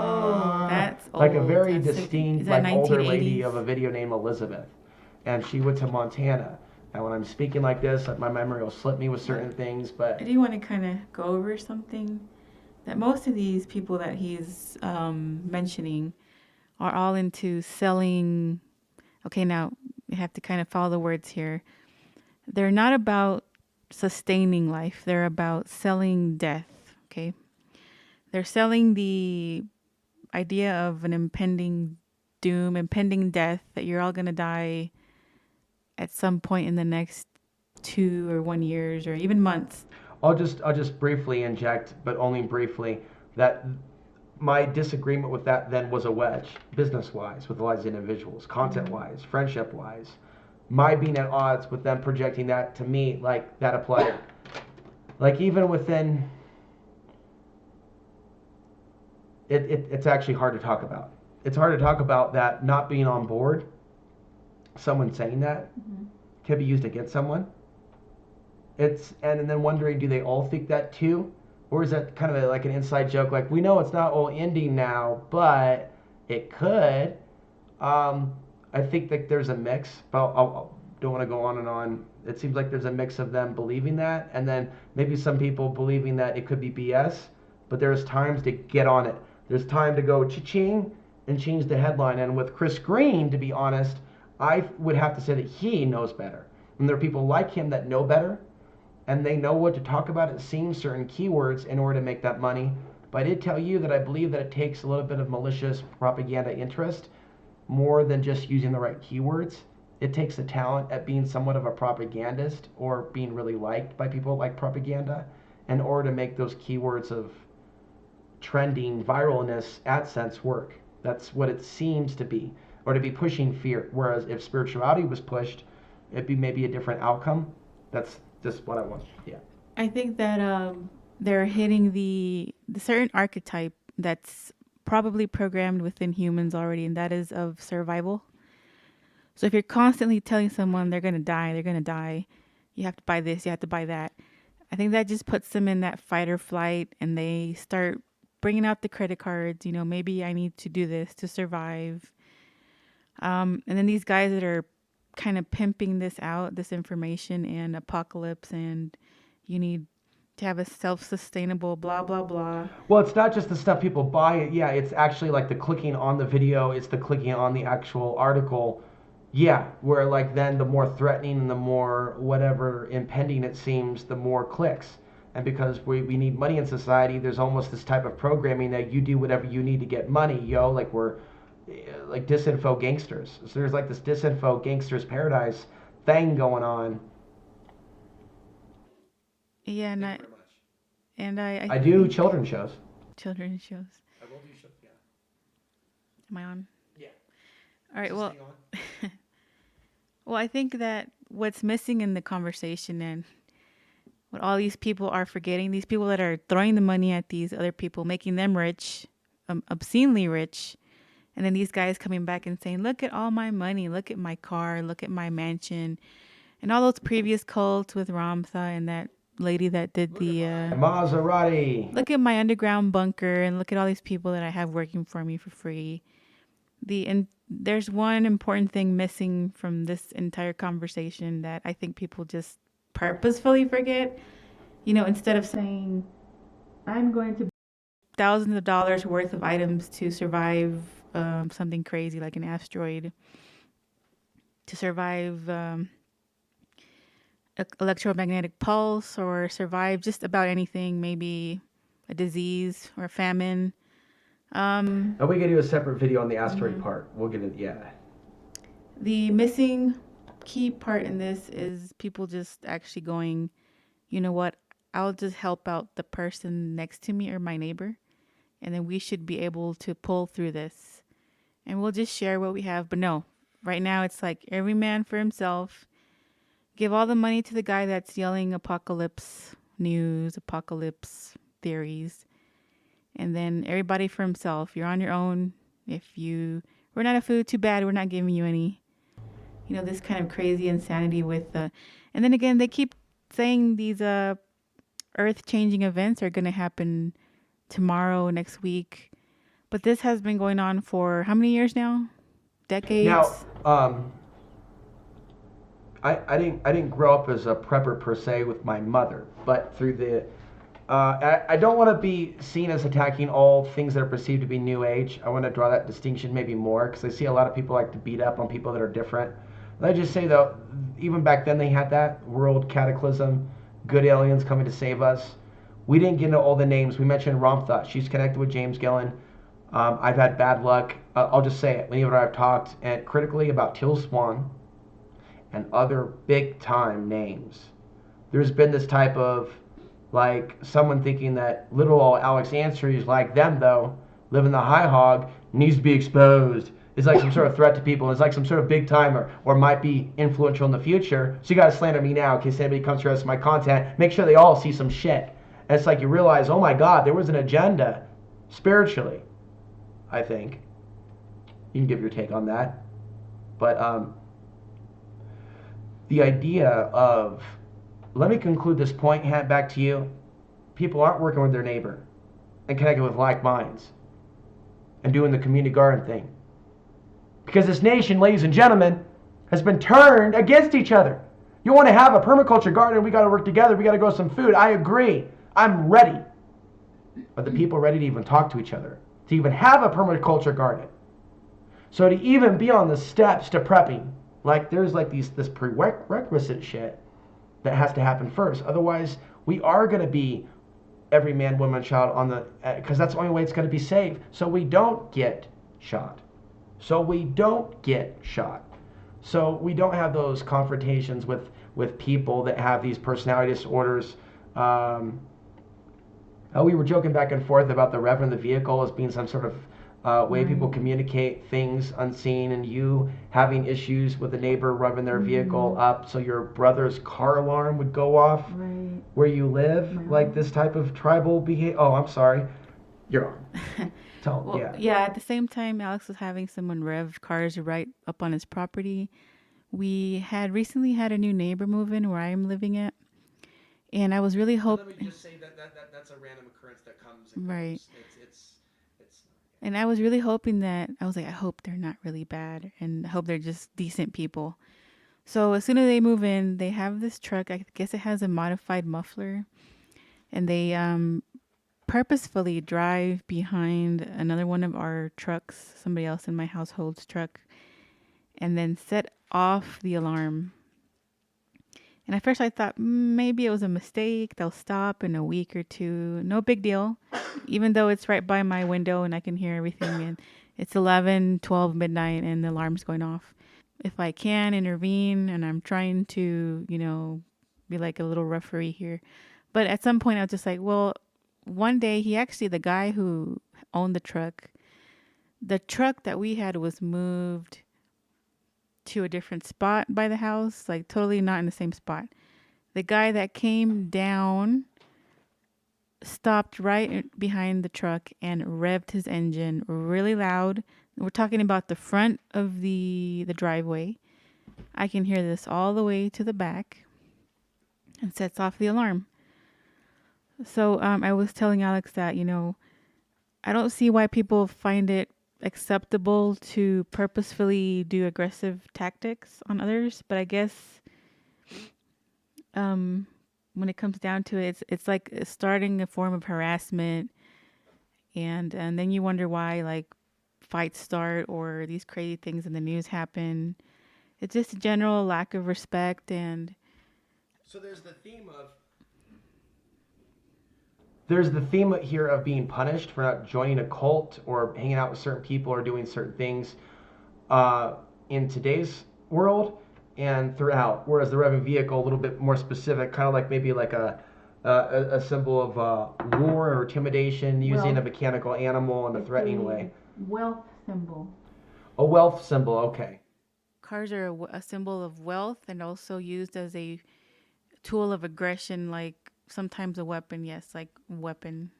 Oh, that's old. Like a very distinct, like older lady of a video named Elizabeth, and she went to Montana. And when I'm speaking like this, like my memory will slip me with certain things. But I do want to kind of go over something that most of these people that he's mentioning are all into selling. Okay, now you have to kind of follow the words here. They're not about sustaining life. They're about selling death. Okay. They're selling the idea of an impending doom, impending death, that you're all going to die at some point in the next 2 or 1 years or even months. I'll just briefly inject, but only briefly, that my disagreement with that then was a wedge, business wise, with a lot of individuals, content wise, friendship wise. My being at odds with them projecting that to me, like that applied. Like even within, it's actually hard to talk about. It's hard to talk about that not being on board, someone saying that can be used against someone. And then wondering, do they all think that too? Or is that kind of like an inside joke? Like, we know it's not all ending now, but it could. I think that there's a mix, but I don't want to go on and on. It seems like there's a mix of them believing that, and then maybe some people believing that it could be BS, but there's times to get on it. There's time to go cha-ching and change the headline. And with Chris Green, to be honest, I would have to say that he knows better. And there are people like him that know better, and they know what to talk about and seeing certain keywords in order to make that money. But I did tell you that I believe that it takes a little bit of malicious propaganda interest more than just using the right keywords. It takes a talent at being somewhat of a propagandist or being really liked by people like propaganda in order to make those keywords of trending viralness AdSense work. That's what it seems to be, or to be pushing fear. Whereas if spirituality was pushed, it'd be maybe a different outcome. That's just what I want. Yeah. I think that they're hitting the certain archetype that's probably programmed within humans already, and that is of survival. So if you're constantly telling someone they're gonna die, you have to buy this, you have to buy that. I think that just puts them in that fight or flight, and they start bringing out the credit cards. Maybe I need to do this to survive. And then these guys that are kind of pimping this out, this information and apocalypse, and you need to have a self-sustainable blah blah blah. Well, it's not just the stuff people buy. Yeah, it's actually like the clicking on the video, it's the clicking on the actual article. Yeah, where like then the more threatening and the more whatever impending it seems, the more clicks. And because we need money in society, there's almost this type of programming that you do whatever you need to get money, yo. Like we're like disinfo gangsters. So there's like this disinfo gangsters paradise thing going on. Yeah, I do think children's shows. children's shows. I will do shows. Yeah. Am I on? Yeah. All right. Well, well, I think that what's missing in the conversation and what all these people are forgetting, these people that are throwing the money at these other people, making them rich, obscenely rich, and then these guys coming back and saying, "Look at all my money, look at my car, look at my mansion," and all those previous cults with Ramtha and that lady that did the Maserati. look at my underground bunker and look at all these people that I have working for me for free. And there's one important thing missing from this entire conversation that I think people just purposefully forget. Instead of saying, I'm going to buy thousands of dollars worth of items to survive something crazy like an asteroid, to survive electromagnetic pulse, or survive just about anything, maybe a disease or a famine. And we can do a separate video on the asteroid part. We'll get it. Yeah. The missing key part in this is people just actually going, you know what? I'll just help out the person next to me or my neighbor, and then we should be able to pull through this. And we'll just share what we have. But no, right now it's like every man for himself. Give all the money to the guy that's yelling apocalypse news, apocalypse theories. And then everybody for himself. You're on your own. If you run out of food, too bad. We're not giving you any. This kind of crazy insanity with and then again, they keep saying these earth-changing events are going to happen tomorrow, next week. But this has been going on for how many years now? Decades? Now, I didn't grow up as a prepper per se with my mother, but through the I don't want to be seen as attacking all things that are perceived to be new age. I want to draw that distinction maybe more because I see a lot of people like to beat up on people that are different. Let me just say though, even back then they had that world cataclysm, good aliens coming to save us. We didn't get into all the names. We mentioned Ramtha. She's connected with James Gillen. I've had bad luck. I'll just say it. Whenever I've talked and critically about Till Swan and other big time names. There's been this type of like someone thinking that little old Alex Ansary like them though, living the high hog, needs to be exposed. It's like some sort of threat to people. It's like some sort of big timer or might be influential in the future. So you gotta slander me now in case anybody comes to us my content. Make sure they all see some shit. And it's like you realize, oh my God, there was an agenda spiritually. I think you can give your take on that, but the idea of, let me conclude this point, hand back to you. People aren't working with their neighbor and connecting with like minds and doing the community garden thing. Because this nation, ladies and gentlemen, has been turned against each other. You want to have a permaculture garden, we got to work together, we got to grow some food. I agree. I'm ready. But the people ready to even talk to each other, to even have a permaculture garden. So to even be on the steps to prepping, like there's like this prerequisite shit that has to happen first. Otherwise, we are going to be every man, woman, child on the, because that's the only way it's going to be safe. So we don't get shot. So we don't get shot. So we don't have those confrontations with people that have these personality disorders. We were joking back and forth about the rev in the vehicle as being some sort of way people communicate things unseen, and you having issues with a neighbor revving their vehicle up so your brother's car alarm would go off where you live, like this type of tribal behavior. Oh, I'm sorry. You're on. Well, yeah, at the same time, Alex was having someone rev cars right up on his property. We had recently had a new neighbor move in where I'm living at. And I was really hoping. Let me just say that's a random occurrence that comes and right. Goes. It's. And I was really hoping that I was like, I hope they're not really bad, and I hope they're just decent people. So as soon as they move in, they have this truck. I guess it has a modified muffler, and they purposefully drive behind another one of our trucks, somebody else in my household's truck, and then set off the alarm. And at first I thought maybe it was a mistake. They'll stop in a week or two. No big deal. Even though it's right by my window and I can hear everything. And it's 11, 12 midnight and the alarm's going off. If I can intervene, and I'm trying to, be like a little referee here. But at some point I was just like, well, one day the guy who owned the truck that we had was moved to a different spot by the house, like totally not in the same spot. The guy that came down stopped right behind the truck and revved his engine really loud. We're talking about the front of the driveway. I can hear this all the way to the back, and sets off the alarm. So I was telling Alex that, I don't see why people find it acceptable to purposefully do aggressive tactics on others, but I guess when it comes down to it, it's like starting a form of harassment, and then you wonder why like fights start or these crazy things in the news happen. It's just a general lack of respect. And so there's the theme here of being punished for not joining a cult or hanging out with certain people or doing certain things in today's world and throughout. Whereas the revving vehicle, a little bit more specific, kind of like maybe like a symbol of war or intimidation, using a mechanical animal in a threatening way. Wealth symbol. A wealth symbol, okay. Cars are a symbol of wealth and also used as a tool of aggression, like sometimes a weapon. Yes, like weapon.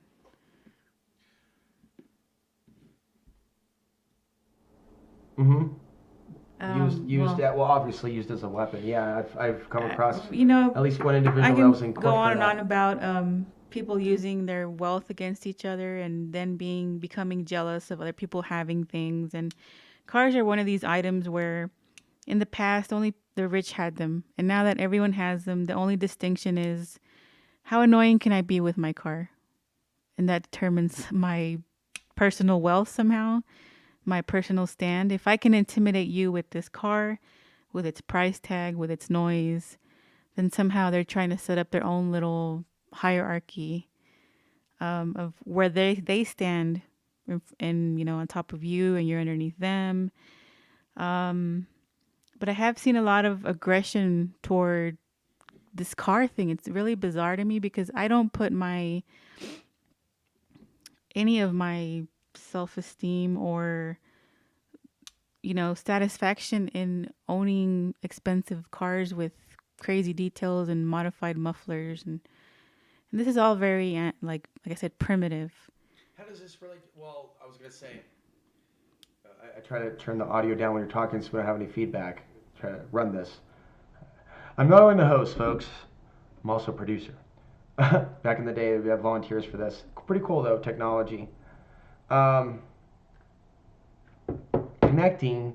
Obviously used as a weapon. Yeah, I've come across at least one individual that was in court. Go on and on about people using their wealth against each other and then becoming jealous of other people having things. And cars are one of these items where in the past only the rich had them, and now that everyone has them, the only distinction is how annoying can I be with my car, and that determines my personal wealth somehow. My personal stand. If I can intimidate you with this car, with its price tag, with its noise, then somehow they're trying to set up their own little hierarchy of where they stand, and on top of you, and you're underneath them. But But I have seen a lot of aggression toward this car thing. It's really bizarre to me because I don't put any of my self-esteem or satisfaction in owning expensive cars with crazy details and modified mufflers, and this is all very like I said, primitive. How does this relate? Well, I was gonna say, I try to turn the audio down when you're talking so we don't have any feedback. Try to run this. I'm not only the host, folks. I'm also a producer. Back in the day, we had volunteers for this. Pretty cool though, technology. Connecting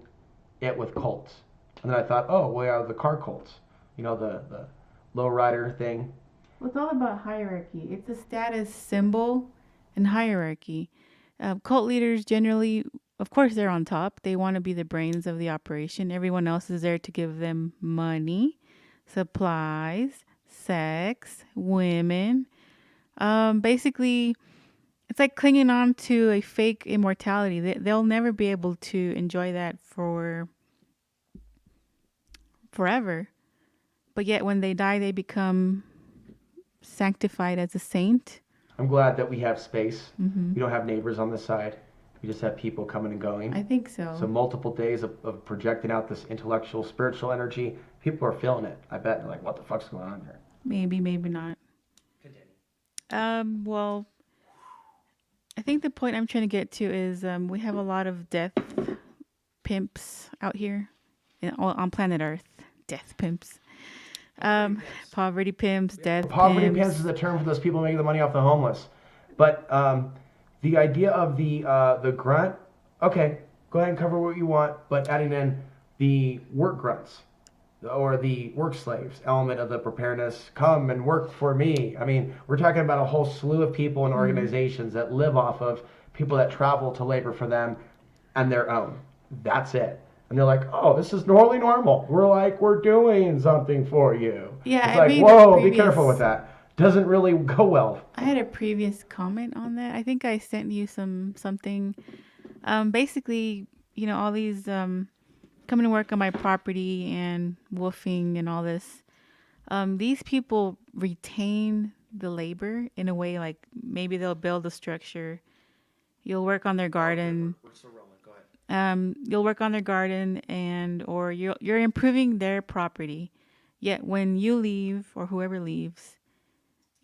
it with cults, and then I thought, oh, we have the car cults. The lowrider thing. Well, it's all about hierarchy. It's a status symbol and hierarchy. Cult leaders generally, of course, they're on top. They want to be the brains of the operation. Everyone else is there to give them money, supplies, sex, women. Basically, it's like clinging on to a fake immortality. They'll never be able to enjoy that for forever. But yet, when they die, they become sanctified as a saint. I'm glad that we have space. Mm-hmm. We don't have neighbors on this side. We just have people coming and going. I think so. So multiple days of projecting out this intellectual, spiritual energy. People are feeling it. I bet. They're like, what the fuck's going on here? Maybe, maybe not. Continue. Well, I think the point I'm trying to get to is we have a lot of death pimps out here on planet Earth. Death pimps. Poverty pimps, death Poverty pimps. pimps is a term for those people making the money off the homeless. But the idea of the grunt, okay, go ahead and cover what you want, but adding in the work grunts or the work slaves element of the preparedness, come and work for me. I mean, we're talking about a whole slew of people and organizations that live off of people that travel to labor for them and their own. That's it. And they're like, oh, this is totally normal. We're doing something for you. Yeah, it's like, whoa, be careful with that. Doesn't really go well. I had a previous comment on that. I think I sent you something. Basically, all these coming to work on my property and woofing and all this. These people retain the labor in a way, like maybe they'll build a structure. You'll work on their garden. We're still rolling. Go ahead. You'll work on their garden or you're improving their property. Yet when you leave or whoever leaves,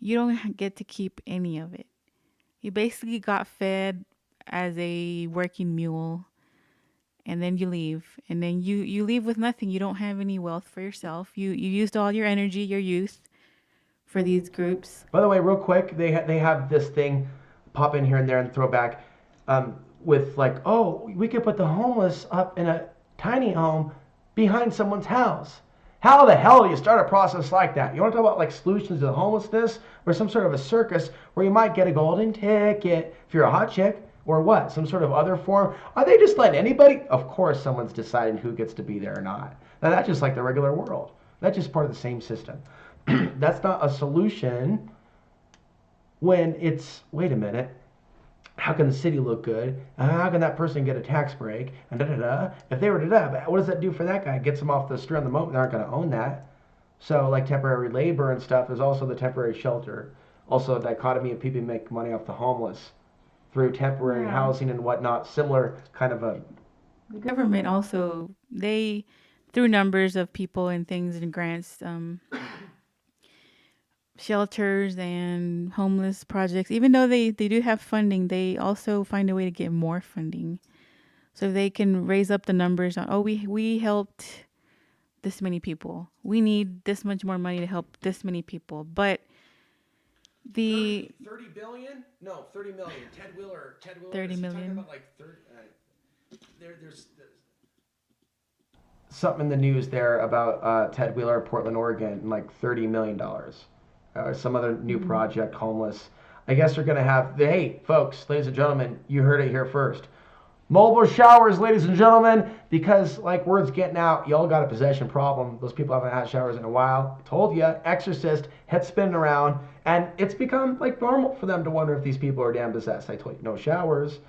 you don't get to keep any of it. You basically got fed as a working mule, and then you leave, and then you leave with nothing. You don't have any wealth for yourself. You used all your energy, your youth, for these groups. By the way, real quick, they have this thing pop in here and there and throw back with like, oh, we could put the homeless up in a tiny home behind someone's house. How the hell do you start a process like that? You want to talk about like solutions to homelessness or some sort of a circus where you might get a golden ticket if you're a hot chick or what? Some sort of other form? Are they just letting anybody? Of course someone's deciding who gets to be there or not. Now that's just like the regular world. That's just part of the same system. That's not a solution when it's, wait a minute, how can the city look good? How can that person get a tax break? And da-da-da. If they were da-da, what does that do for that guy? Gets them off the street on the moment. They aren't going to own that. So like temporary labor and stuff is also the temporary shelter. Also a dichotomy of people make money off the homeless through temporary housing and whatnot. Similar kind of a... The government also, they, through numbers of people and things and grants, shelters and homeless projects, even though they do have funding, they also find a way to get more funding. So they can raise up the numbers on, we helped this many people. We need this much more money to help this many people. But the 30 billion? No, 30 million. Ted Wheeler 30 million. Talking about like 30, there's something in the news there about Ted Wheeler, Portland, Oregon, and like $30 million. Some other new project, homeless. I guess they're going to have, hey, folks, ladies and gentlemen, you heard it here first. Mobile showers, ladies and gentlemen, because like word's getting out, y'all got a possession problem. Those people haven't had showers in a while. Told you, exorcist, head spinning around, and it's become like normal for them to wonder if these people are damn possessed. I told you, no showers.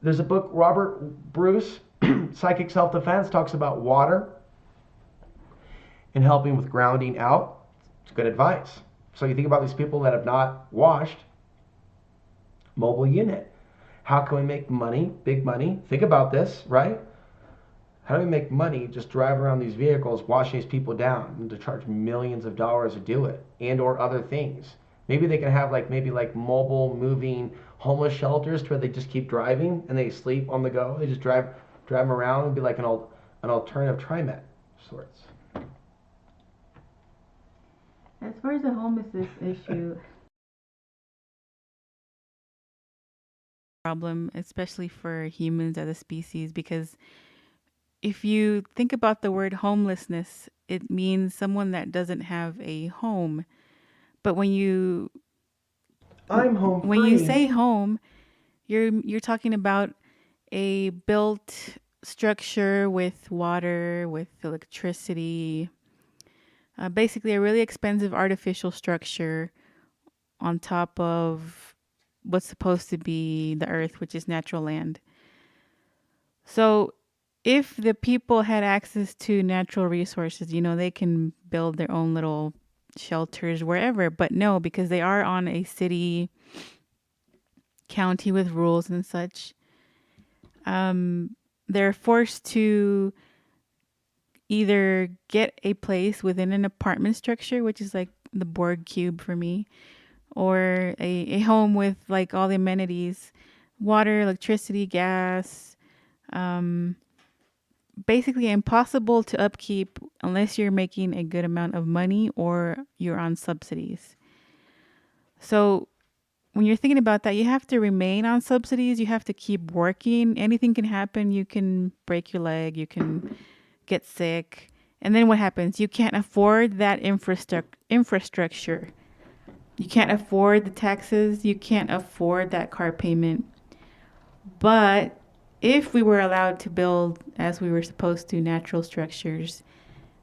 There's a book, Robert Bruce, Psychic Self-Defense, talks about water. and helping with grounding out. It's good advice. So you think about these people that have not washed. Mobile unit. How can we make money, big money? Think about this, right? How do we make money just driving around these vehicles, washing these people down, and to charge millions of dollars to do it, and or other things? Maybe they can have maybe mobile moving homeless shelters to where they just keep driving and they sleep on the go. They just drive them around and be like an alternative TriMet sorts. As far as the homelessness issue, problem, especially for humans as a species, because if you think about the word homelessness, it means someone that doesn't have a home. But I'm home when you free. say home, you're talking about a built structure with water, with electricity, basically a really expensive artificial structure on top of what's supposed to be the earth, which is natural land. So if the people had access to natural resources, they can build their own little shelters wherever. But no, because they are on a city, county with rules and such, they're forced to either get a place within an apartment structure, which is like the Borg cube for me, or a home with like all the amenities, water, electricity, gas, basically impossible to upkeep unless you're making a good amount of money or you're on subsidies. So when you're thinking about that, you have to remain on subsidies. You have to keep working. Anything can happen. You can break your leg. You can get sick. And then what happens? You can't afford that infrastructure. You can't afford the taxes. You can't afford that car payment. But if we were allowed to build as we were supposed to natural structures,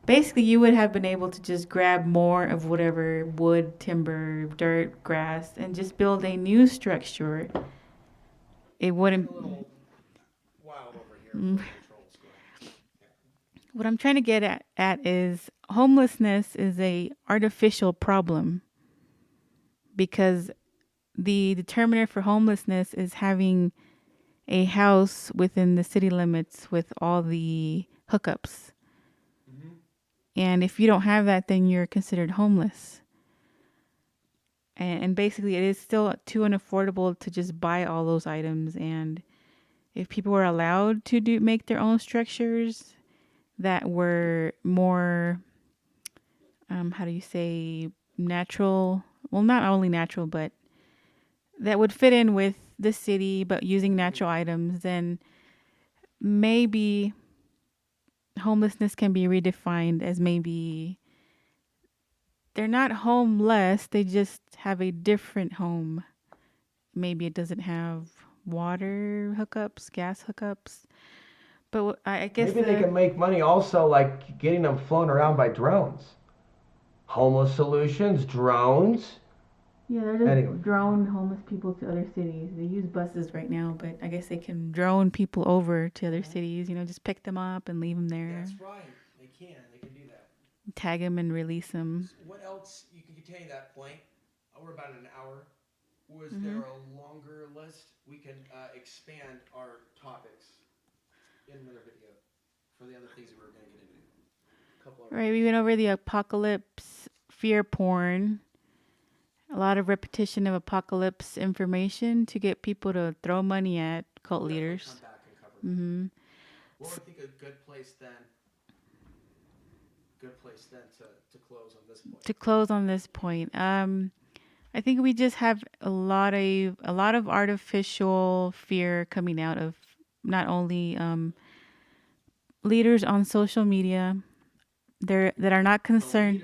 basically you would have been able to just grab more of whatever wood, timber, dirt, grass, and just build a new structure. It wouldn't. Wild over here. What I'm trying to get at is homelessness is a artificial problem because the determiner for homelessness is having a house within the city limits with all the hookups. Mm-hmm. And if you don't have that, then you're considered homeless. And basically, it is still too unaffordable to just buy all those items. And if people were allowed to make their own structures that were more, how do you say, natural? Well, not only natural, but that would fit in with the city, but using natural items, then maybe homelessness can be redefined as maybe they're not homeless, they just have a different home. Maybe it doesn't have water hookups, gas hookups. But I guess Maybe they can make money also getting them flown around by drones. Homeless solutions, drones. yeah, they're just Anyway. drone homeless people to other cities. They use buses right now, but I guess they can drone people over to other cities. Just pick them up and leave them there. That's right. They can do that. Tag them and release them. What else? You can continue that point. We're about an hour. Was Mm-hmm. there a longer list? We can expand our topics in another video for the other things that we were going to get into. Right, we went over the apocalypse, fear porn, a lot of repetition of apocalypse information to get people to throw money at cult leaders. Come back and cover that. Mm-hmm. Well, I think a good place then to close on this point. To close on this point, I think we just have a lot of artificial fear coming out of not only leaders on social media that are not concerned.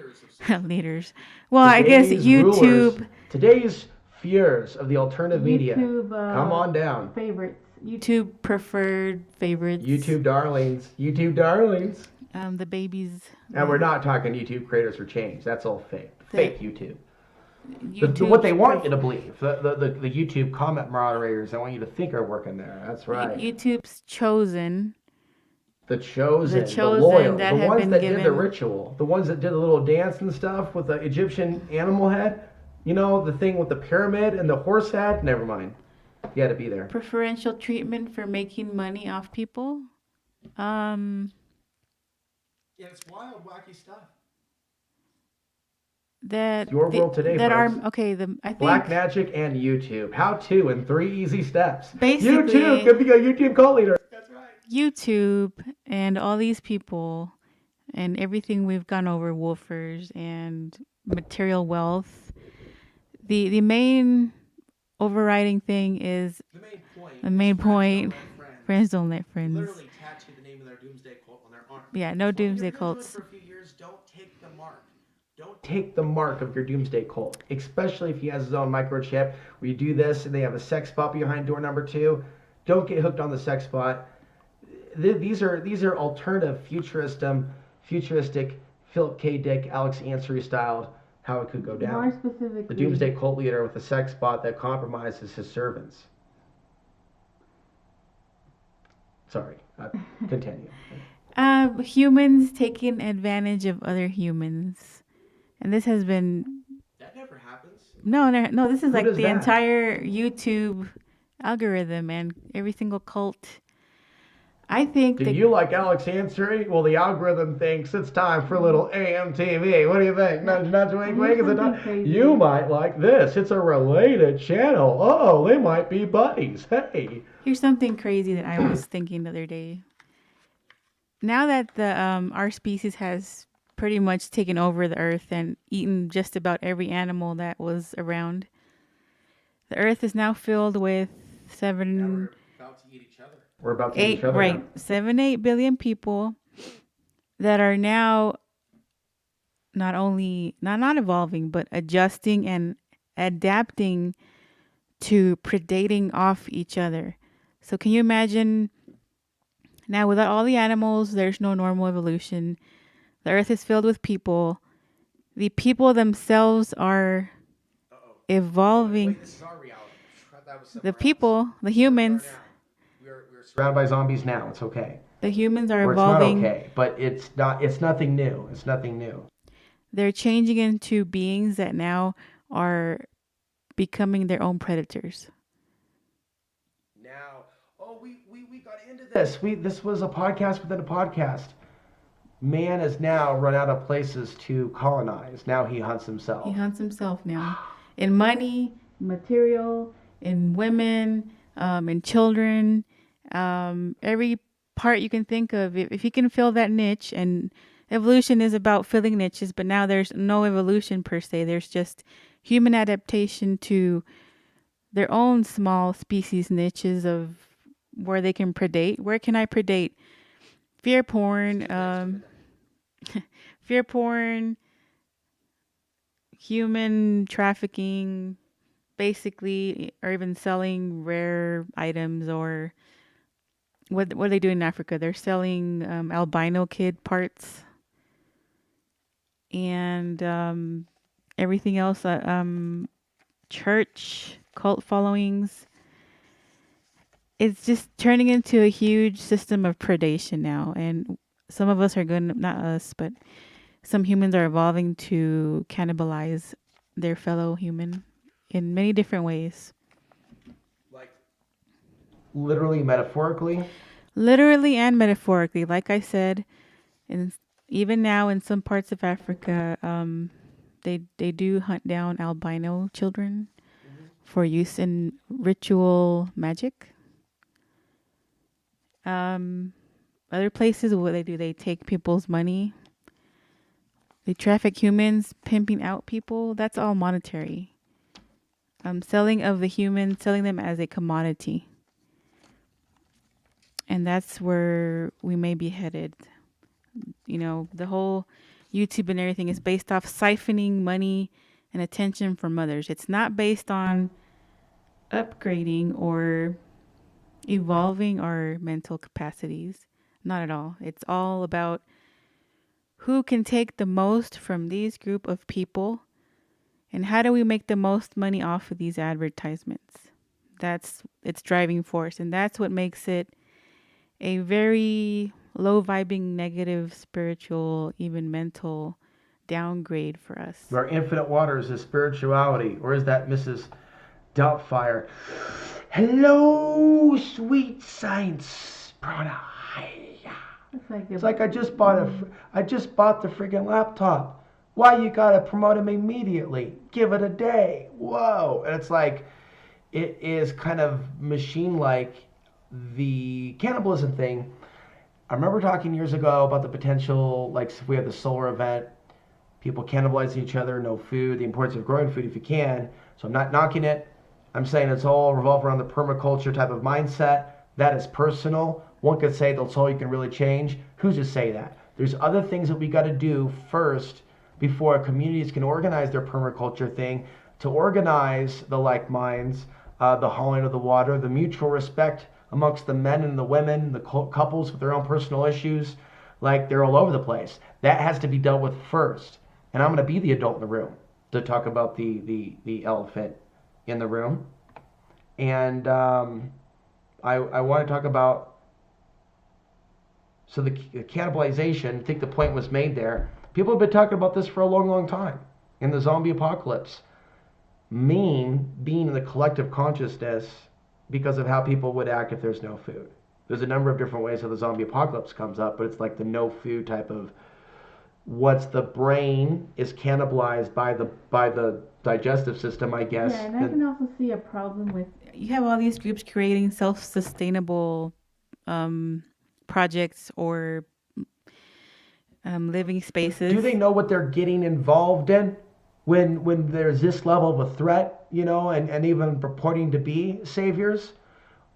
Leaders. Well, I guess YouTube. Today's fears of the alternative media. YouTube, Come on down. Favorites. YouTube preferred favorites. YouTube darlings. YouTube darlings. The babies. And we're not talking YouTube creators for change. That's all fake. Fake YouTube. YouTube what they want you to believe. The YouTube comment moderators, I want you to think are working there. That's right. YouTube's chosen The the chosen, the chosen loyal, that the have ones been that did the given ritual, the ones that did the little dance and stuff with the Egyptian animal head. You know, the thing with the pyramid and the horse head? Never mind. You had to be there. preferential treatment for making money off people. Um, Yeah, it's wild, wacky stuff. that It's your world today, that folks. are okay. I Black think magic and YouTube. How to in 3 easy steps. YouTube basically could be a YouTube cult leader. That's right. YouTube and all these people and everything we've gone over, woofers and material wealth. The main overriding thing is The main point the is main friends don't point. let friends Friends don't let friends. literally tattoo the name of their doomsday cult on their arm. Yeah, no So doomsday if you're gonna do it cults. for a few years, don't take the mark. Don't take the mark of your doomsday cult, especially if he has his own microchip. Where you do this and they have a sex spot behind door number 2. Don't get hooked on the sex spot. These are alternative futuristic Philip K. Dick, Alex Ansary styled how it could go down. More specifically, The doomsday cult leader with a sex bot that compromises his servants. Sorry, continue. humans taking advantage of other humans, and this has been That never happens. no. This is Who like does the that? entire YouTube algorithm and every single cult. I think Do that you like Alex Ansary? Well, the algorithm thinks it's time for a little AMTV. What do you think? Nudge, nudge, wink, wink. Is it time? You might like this. It's a related channel. Oh, they might be buddies. Hey. here's something crazy that I was thinking the other day. Now that the our species has pretty much taken over the earth and eaten just about every animal that was around, the earth is now filled with Now we're about to eat each other. We're about to eat each other. right, Now. 7-8 billion people that are now not only not evolving but adjusting and adapting to predating off each other. So can you imagine now without all the animals, there's no normal evolution. The earth is filled with people. The people themselves are evolving. Wait, this is our reality. That was The somewhere people, else. the humans, We're surrounded by zombies now. It's okay. the humans are Or it's not evolving. okay, but it's not. It's nothing new. It's nothing new. They're changing into beings that now are becoming their own predators. Now, oh, we got into this. This was a podcast within a podcast. Man has now run out of places to colonize. Now he hunts himself. He hunts himself now. In money, material, in women, in children, every part you can think of. If he can fill that niche, and evolution is about filling niches, but now there's no evolution per se. There's just human adaptation to their own small species niches of where they can predate. Where can I predate? Fear porn, fear porn, human trafficking, basically, or even selling rare items. Or what are they doing in Africa? They're selling albino kid parts and everything else. Church cult followings. It's just turning into a huge system of predation now, and some of us are going, not us, but some humans are evolving to cannibalize their fellow human in many different ways. Like literally, metaphorically. Literally and metaphorically, like I said, and even now in some parts of Africa, they do hunt down albino children for use in ritual magic. Other places, what they do, they take people's money. They traffic humans, pimping out people. That's all monetary. Selling of the human, selling them as a commodity. And that's where we may be headed. You know, the whole YouTube and everything is based off siphoning money and attention from others. It's not based on upgrading or evolving our mental capacities. Not at all. It's all about who can take the most from these group of people and how do we make the most money off of these advertisements. That's its driving force, and that's what makes it a very low vibing, negative, spiritual, even mental downgrade for us. Our infinite waters is spirituality, or is that Mrs. Doubtfire? Hello, sweet science product. It's like I just bought the friggin' laptop. Why you gotta promote him immediately? Give it a day. Whoa! And it's like it is kind of machine-like. The cannibalism thing. I remember talking years ago about the potential, like if we had the solar event, people cannibalizing each other, no food, the importance of growing food if you can. So I'm not knocking it. I'm saying it's all revolved around the permaculture type of mindset. That is personal. One could say that's all you can really change. Who's to say that? There's other things that we got to do first before communities can organize their permaculture thing, to organize the like minds, the hauling of the water, the mutual respect amongst the men and the women, the couples with their own personal issues. Like they're all over the place. That has to be dealt with first. And I'm going to be the adult in the room to talk about the elephant in the room. And I want to talk about, so the cannibalization. I think the point was made there. People have been talking about this for a long, long time. In the zombie apocalypse, being in the collective consciousness because of how people would act if there's no food. There's a number of different ways how the zombie apocalypse comes up, but it's like the no food type of what's the brain is cannibalized by the digestive system, I guess. Yeah, and I can also see a problem with you have all these groups creating self-sustainable projects or living spaces. Do they know what they're getting involved in when there's this level of a threat, and even purporting to be saviors?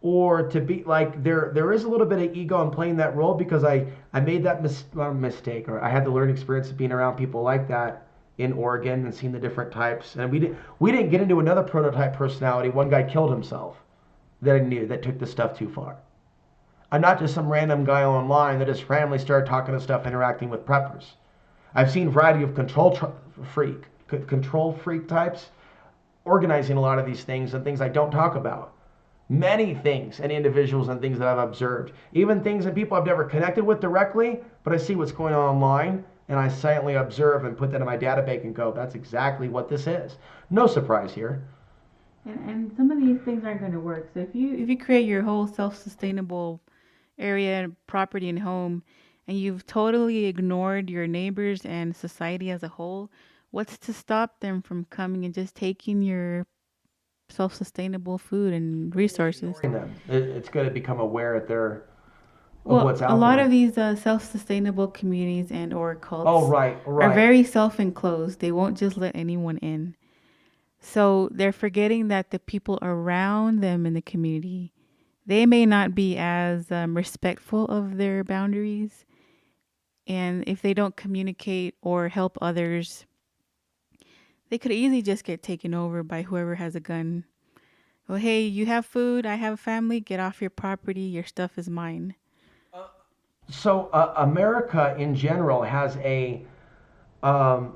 Or to be like, there is a little bit of ego in playing that role, because I made that mistake, or I had the learning experience of being around people like that in Oregon and seeing the different types. And we didn't get into another prototype personality. One guy killed himself that I knew that took the stuff too far. I'm not just some random guy online that just randomly started talking to stuff, interacting with preppers. I've seen a variety of control freak types organizing a lot of these things, and things I don't talk about. Many things and individuals and things that I've observed, even things and people I've never connected with directly, but I see what's going on online, and I silently observe and put that in my database and go, that's exactly what this is. No surprise here. And some of these things aren't going to work. So if you create your whole self-sustainable area, property, and home, and you've totally ignored your neighbors and society as a whole, what's to stop them from coming and just taking your self-sustainable food and resources? It's going to become aware of Well, what's out a lot there. of these self-sustainable communities and or cults Oh, right. are very self-enclosed. They won't just let anyone in. So they're forgetting that the people around them in the community, they may not be as respectful of their boundaries. And if they don't communicate or help others, they could easily just get taken over by whoever has a gun. Well, hey, you have food, I have a family, get off your property, your stuff is mine. So America in general has um,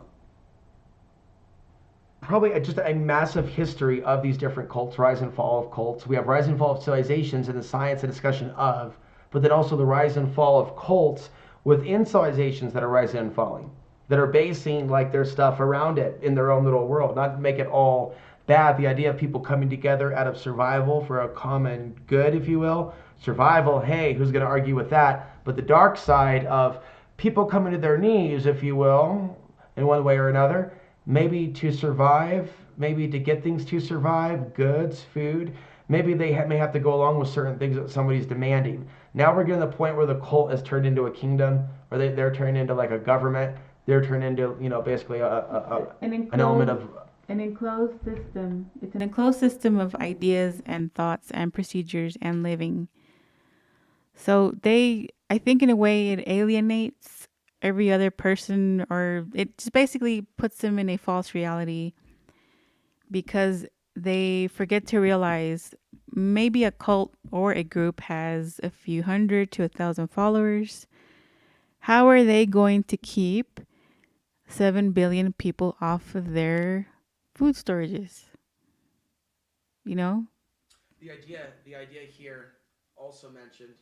probably just a massive history of these different cults, rise and fall of cults. We have rise and fall of civilizations and the science and discussion of, but then also the rise and fall of cults within civilizations that are rising and falling, that are basing like their stuff around it in their own little world. Not to make it all bad, the idea of people coming together out of survival for a common good, if you will. Survival, hey, who's going to argue with that? But the dark side of people coming to their knees, if you will, in one way or another, maybe to survive, maybe to get things to survive, goods, food. Maybe they may have to go along with certain things that somebody's demanding. Now we're getting to the point where the cult has turned into a kingdom, or they're turned into like a government. They're turned into, basically an element of an enclosed system. It's an enclosed system of ideas and thoughts and procedures and living. So I think in a way it alienates every other person, or it just basically puts them in a false reality because they forget to realize maybe a cult or a group has a few hundred to 1,000 followers. How are they going to keep 7 billion people off of their food storages? The idea here also mentioned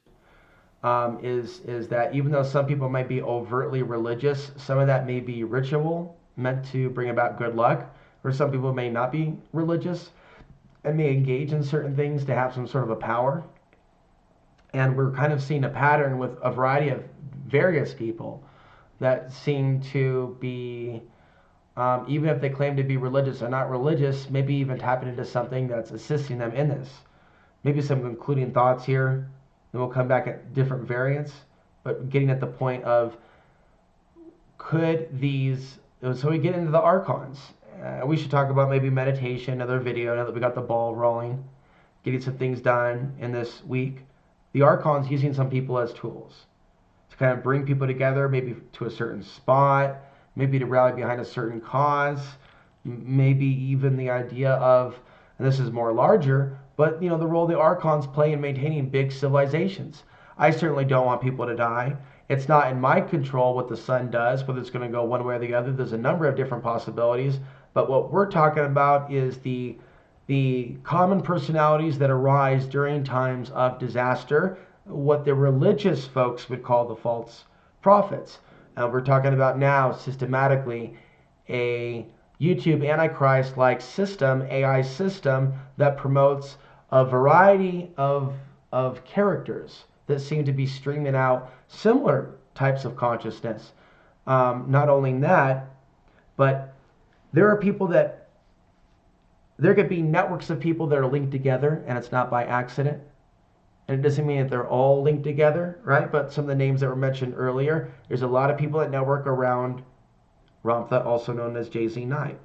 is that even though some people might be overtly religious, some of that may be ritual meant to bring about good luck, or some people may not be religious and may engage in certain things to have some sort of a power. And we're kind of seeing a pattern with a variety of various people that seem to be, even if they claim to be religious or not religious, maybe even tapping into something that's assisting them in this. Maybe some concluding thoughts here, then we'll come back at different variants, but getting at the point of could these, so we get into the archons. We should talk about maybe meditation, another video, now that we got the ball rolling, getting some things done in this week. The archons using some people as tools to kind of bring people together, maybe to a certain spot, maybe to rally behind a certain cause, maybe even the idea of, and this is more larger, but the role the archons play in maintaining big civilizations. I certainly don't want people to die. It's not in my control what the sun does, whether it's going to go one way or the other. There's a number of different possibilities, but what we're talking about is the common personalities that arise during times of disaster, what the religious folks would call the false prophets. We're talking about now systematically a YouTube Antichrist like system, AI system, that promotes a variety of characters that seem to be streaming out similar types of consciousness. Not only that, but there are people that there could be networks of people that are linked together, and it's not by accident. And it doesn't mean that they're all linked together, right? But some of the names that were mentioned earlier, there's a lot of people that network around Ramtha, also known as JZ9.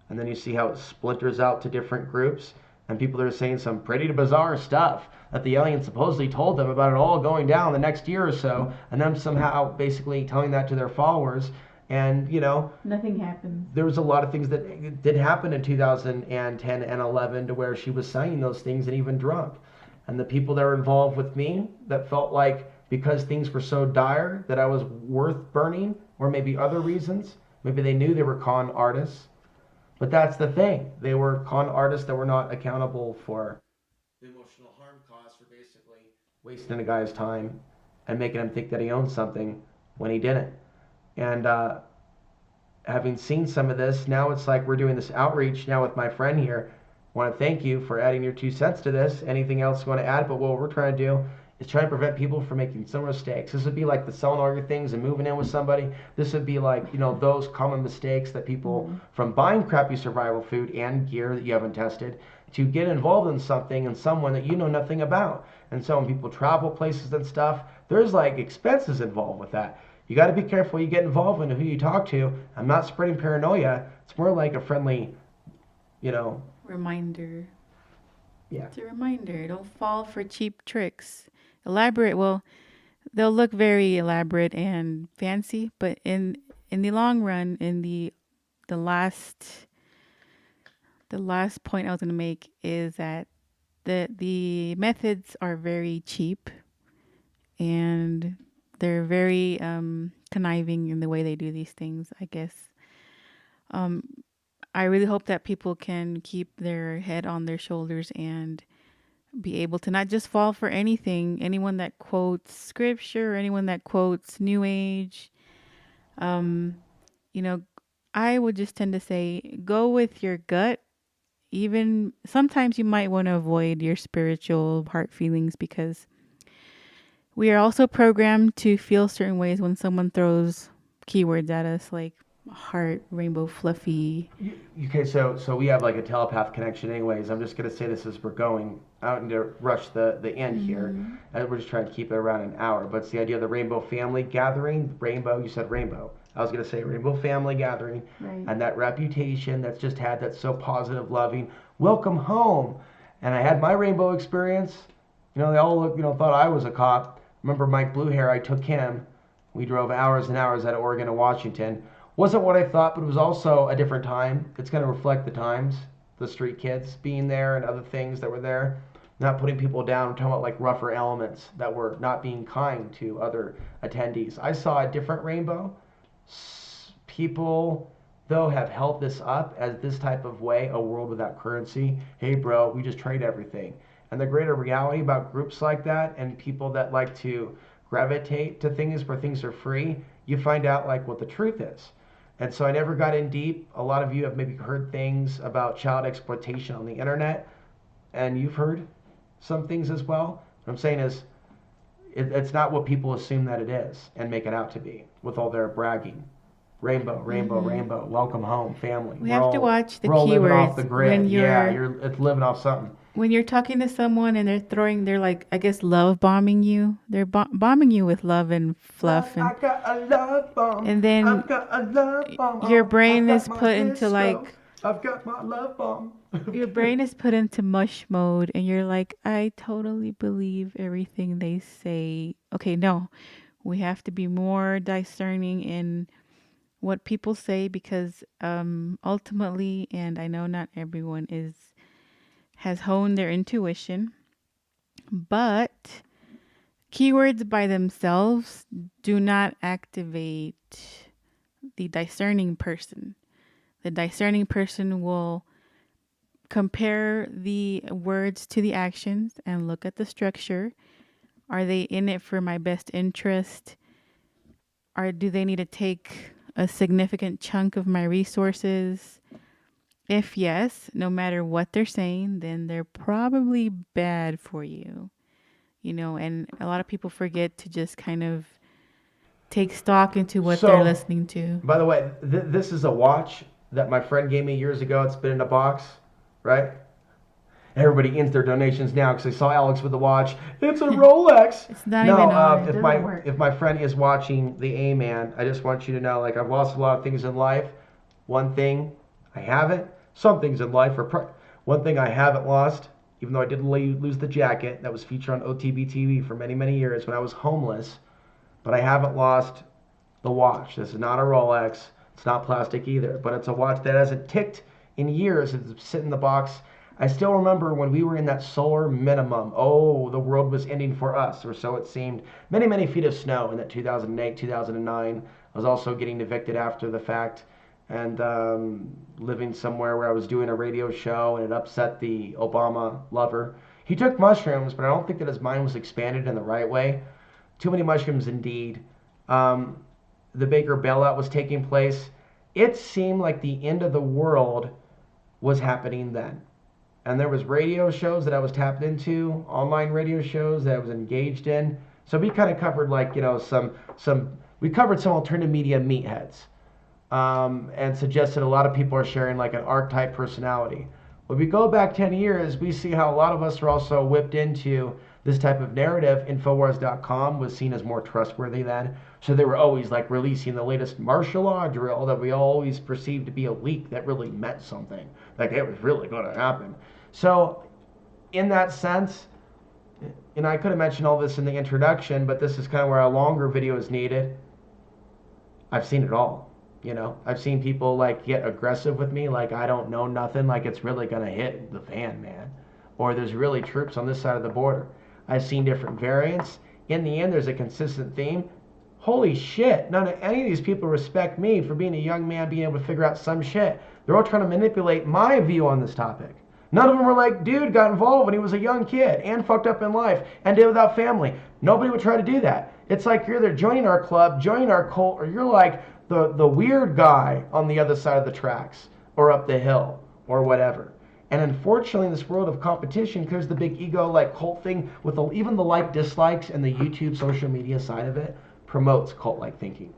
And then you see how it splinters out to different groups, and people are saying some pretty bizarre stuff that the aliens supposedly told them about it all going down the next year or so, and them somehow basically telling that to their followers. And nothing happens. There was a lot of things that did happen in 2010 and 11 to where she was saying those things and even drunk. And the people that were involved with me that felt like because things were so dire that I was worth burning, or maybe other reasons, maybe they knew they were con artists. But that's the thing. They were con artists that were not accountable for the emotional harm caused for basically wasting a guy's time and making him think that he owned something when he didn't. And having seen some of this, now it's like we're doing this outreach now with my friend here. I want to thank you for adding your 2 cents to this. Anything else you want to add? But what we're trying to do is try to prevent people from making similar mistakes. This would be like the selling all your things and moving in with somebody. This would be like, those common mistakes that people from buying crappy survival food and gear that you haven't tested to get involved in something and someone that you know nothing about. And so when people travel places and stuff, there's like expenses involved with that. You got to be careful you get involved in who you talk to. I'm not spreading paranoia. It's more like a friendly, reminder. Yeah. It's a reminder. Don't fall for cheap tricks. Elaborate. Well, they'll look very elaborate and fancy, but in the long run, in the last point I was going to make is that the methods are very cheap, and they're very conniving in the way they do these things, I guess. I really hope that people can keep their head on their shoulders and be able to not just fall for anyone that quotes scripture or anyone that quotes New Age. I would just tend to say, go with your gut. Even sometimes you might want to avoid your spiritual heart feelings, because we are also programmed to feel certain ways when someone throws keywords at us like heart, rainbow, fluffy. Okay, so we have like a telepath connection anyways. I'm just going to say this as we're going. I don't need to rush the end here. And we're just trying to keep it around an hour. But it's the idea of the rainbow family gathering. Rainbow, you said rainbow. I was going to say rainbow family gathering. Right. And that reputation that's just had that's so positive, loving. Welcome home. And I had my rainbow experience. They all thought I was a cop. Remember Mike Bluehair, I took him. We drove hours and hours out of Oregon to Washington. Wasn't what I thought, but it was also a different time. It's going to reflect the times, the street kids being there and other things that were there. Not putting people down. I'm talking about like rougher elements that were not being kind to other attendees. I saw a different rainbow. People, though, have held this up as this type of way, a world without currency. Hey, bro, we just trade everything. And the greater reality about groups like that and people that like to gravitate to things where things are free, you find out like what the truth is. And so I never got in deep. A lot of you have maybe heard things about child exploitation on the internet, and you've heard some things as well. What I'm saying is, it's not what people assume that it is and make it out to be with all their bragging. Rainbow, rainbow, rainbow. Welcome home, family. We have to watch the we're all living off keywords the when grid. It's living off something. When you're talking to someone and they're like, I guess, love bombing you. They're bombing you with love and fluff, I got a love bomb. and then I've got a love bomb. your brain I've is got my put into disco. like I've got my love bomb. your brain is put into mush mode, and you're like, I totally believe everything they say. Okay, no, we have to be more discerning in what people say, because ultimately, and I know not everyone has honed their intuition, but keywords by themselves do not activate the discerning person. The discerning person will compare the words to the actions and look at the structure. Are they in it for my best interest? Or do they need to take a significant chunk of my resources? If yes, no matter what they're saying, then they're probably bad for you. And a lot of people forget to just kind of take stock into what they're listening to. By the way, this is a watch that my friend gave me years ago. It's been in a box, right? Everybody ends their donations now because they saw Alex with the watch. It's a Rolex. It's not even on. It if doesn't work. if my friend is watching the A-Man, I just want you to know, like, I've lost a lot of things in life. One thing I haven't. Some things in life are. One thing I haven't lost, even though I did lose the jacket that was featured on OTB TV for many, many years when I was homeless, but I haven't lost the watch. This is not a Rolex. It's not plastic either, but it's a watch that hasn't ticked in years. It's sitting in the box. I still remember when we were in that solar minimum. Oh, the world was ending for us, or so it seemed. Many, many feet of snow in that 2008, 2009. I was also getting evicted after the fact, and living somewhere where I was doing a radio show, and it upset the Obama lover. He took mushrooms, but I don't think that his mind was expanded in the right way. Too many mushrooms indeed. The Baker bailout was taking place. It seemed like the end of the world was happening then. And there was radio shows that I was tapped into, online radio shows that I was engaged in. So we kind of covered we covered some alternative media meatheads, and suggested a lot of people are sharing like an archetype personality. When we go back 10 years, we see how a lot of us are also whipped into this type of narrative. Infowars.com was seen as more trustworthy then. So they were always like releasing the latest martial law drill that we always perceived to be a leak that really meant something. Like it was really going to happen. So in that sense, and I could have mentioned all this in the introduction, but this is kind of where a longer video is needed. I've seen it all. I've seen people like get aggressive with me, like I don't know nothing, like it's really gonna hit the fan, man. Or there's really troops on this side of the border. I've seen different variants. In the end, there's a consistent theme. Holy shit, none of any of these people respect me for being a young man being able to figure out some shit. They're all trying to manipulate my view on this topic. None of them were like, dude got involved when he was a young kid and fucked up in life and did without family. Nobody would try to do that. It's like you're either joining our club, joining our cult, or you're like the weird guy on the other side of the tracks or up the hill or whatever. And unfortunately, in this world of competition, because the big ego like cult thing with even the like dislikes and the YouTube social media side of it promotes cult-like thinking.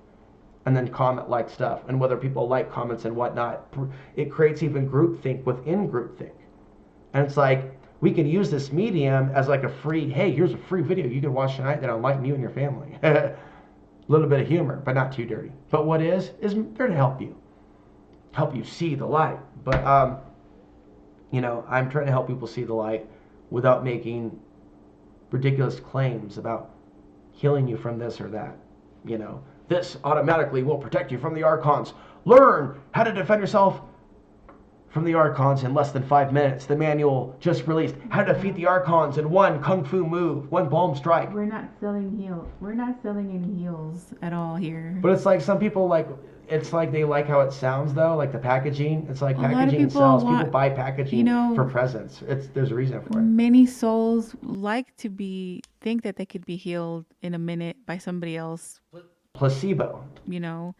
And then comment-like stuff. And whether people like comments and whatnot, it creates even groupthink within groupthink. And it's like, we can use this medium as like a free, hey, here's a free video you can watch tonight that'll enlighten you and your family. A little bit of humor, but not too dirty. But what is there to help you see the light. But, I'm trying to help people see the light without making ridiculous claims about healing you from this or that. This automatically will protect you from the archons. Learn how to defend yourself from the Archons in less than 5 minutes. The manual just released how to defeat the Archons in one kung fu move, one palm strike. We're not selling heals. We're not selling any heals at all here. But it's like some people like, it's like they like how it sounds though, like the packaging. It's like A lot of packaging people sells. want- People buy packaging for presents. There's a reason for it. Many souls like to think that they could be healed in a minute by somebody else. Placebo. You know,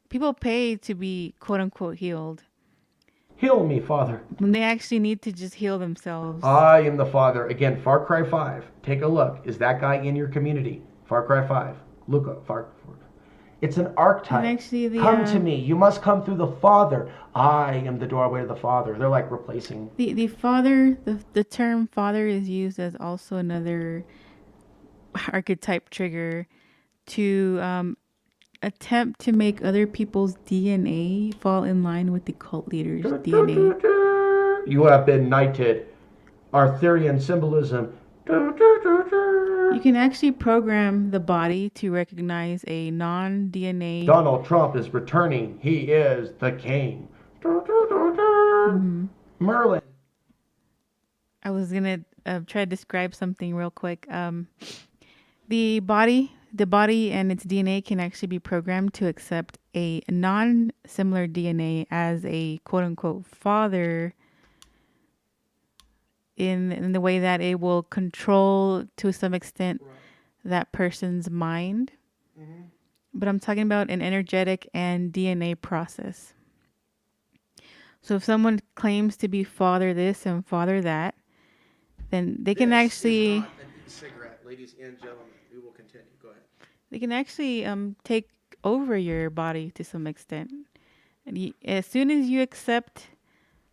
people pay to be quote unquote healed Heal me, Father. when they actually need to just heal themselves. I am the Father. Again, Far Cry 5. Take a look. Is that guy in your community? Far Cry 5. Look up. It's an archetype. And actually Come to me. You must come through the Father. I am the doorway to the Father. They're like replacing. The father, the term father is used as also another archetype trigger to attempt to make other people's DNA fall in line with the cult leader's DNA. You have been knighted. Arthurian symbolism. You can actually program the body to recognize a non-DNA. Donald Trump is returning. He is the king. Merlin. I was gonna try to describe something real quick. The body and its DNA can actually be programmed to accept a non-similar DNA as a quote-unquote father in the way that it will control to some extent that person's mind. But I'm talking about an energetic and DNA process. So if someone claims to be father this and father that, then they can actually... Not an e-cigarette, ladies and gentlemen. We will continue. Go ahead. They can actually take over your body to some extent. And as soon as you accept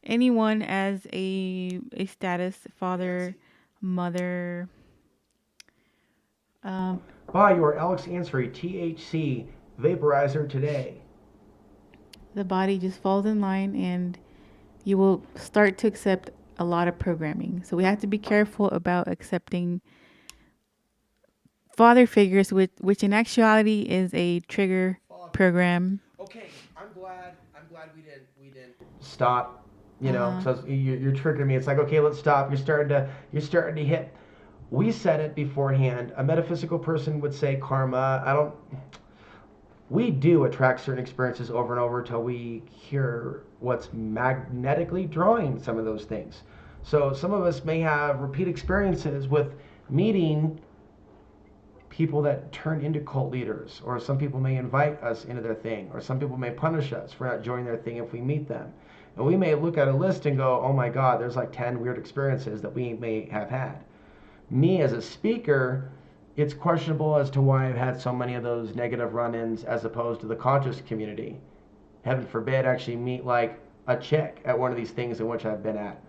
anyone as a status, father, mother... Buy your Alex Ansary THC vaporizer today. The body just falls in line and you will start to accept a lot of programming. So we have to be careful about accepting father figures, which in actuality is a trigger program. Okay, I'm glad we didn't stop. You know, so you're triggering me. It's like, okay, let's stop. You're starting to hit. We said it beforehand. A metaphysical person would say karma. We do attract certain experiences over and over until we hear what's magnetically drawing some of those things. So some of us may have repeat experiences with meeting people that turn into cult leaders, or some people may invite us into their thing, or some people may punish us for not joining their thing if we meet them. And we may look at a list and go, oh my God, there's like 10 weird experiences that we may have had. Me as a speaker, it's questionable as to why I've had so many of those negative run-ins as opposed to the conscious community. Heaven forbid actually meet like a chick at one of these things in which I've been at.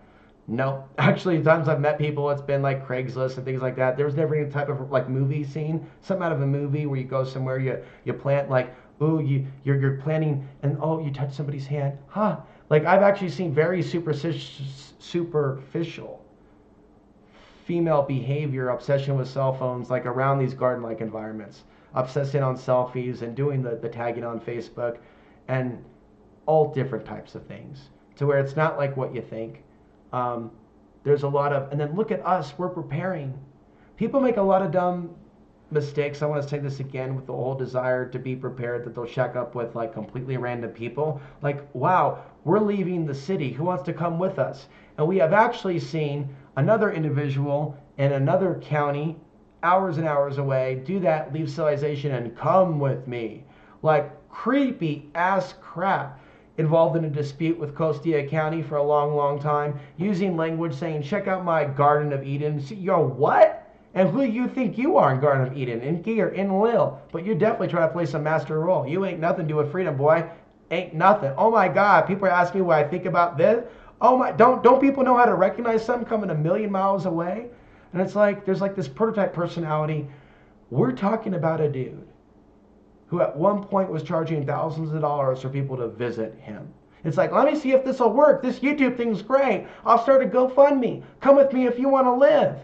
No, actually, times I've met people, it's been like Craigslist and things like that. There was never any type of like movie scene, something out of a movie where you go somewhere, you plant like, ooh, you're planting, and oh, you touch somebody's hand, huh? Like I've actually seen very superficial female behavior, obsession with cell phones, like around these garden-like environments, obsessing on selfies and doing the tagging on Facebook, and all different types of things, to where it's not like what you think. There's a lot of, and then look at us, we're preparing. People make a lot of dumb mistakes. I want to say this again with the whole desire to be prepared, that they'll shack up with like completely random people. Like, wow, we're leaving the city. Who wants to come with us? And we have actually seen another individual in another county, hours and hours away, do that, leave civilization and come with me. Like creepy ass crap. Involved in a dispute with Costilla County for a long, long time, using language saying, check out my Garden of Eden. See, yo, what? And who do you think you are in Garden of Eden? In Gear, in Lil. But you definitely try to play some master role. You ain't nothing to do with freedom, boy. Ain't nothing. Oh my God, people are asking me what I think about this. Oh my, don't people know how to recognize something coming a million miles away? And it's like, there's like this prototype personality. We're talking about a dude who at one point was charging thousands of dollars for people to visit him. It's like, let me see if this will work. This YouTube thing's great. I'll start a GoFundMe. Come with me if you want to live.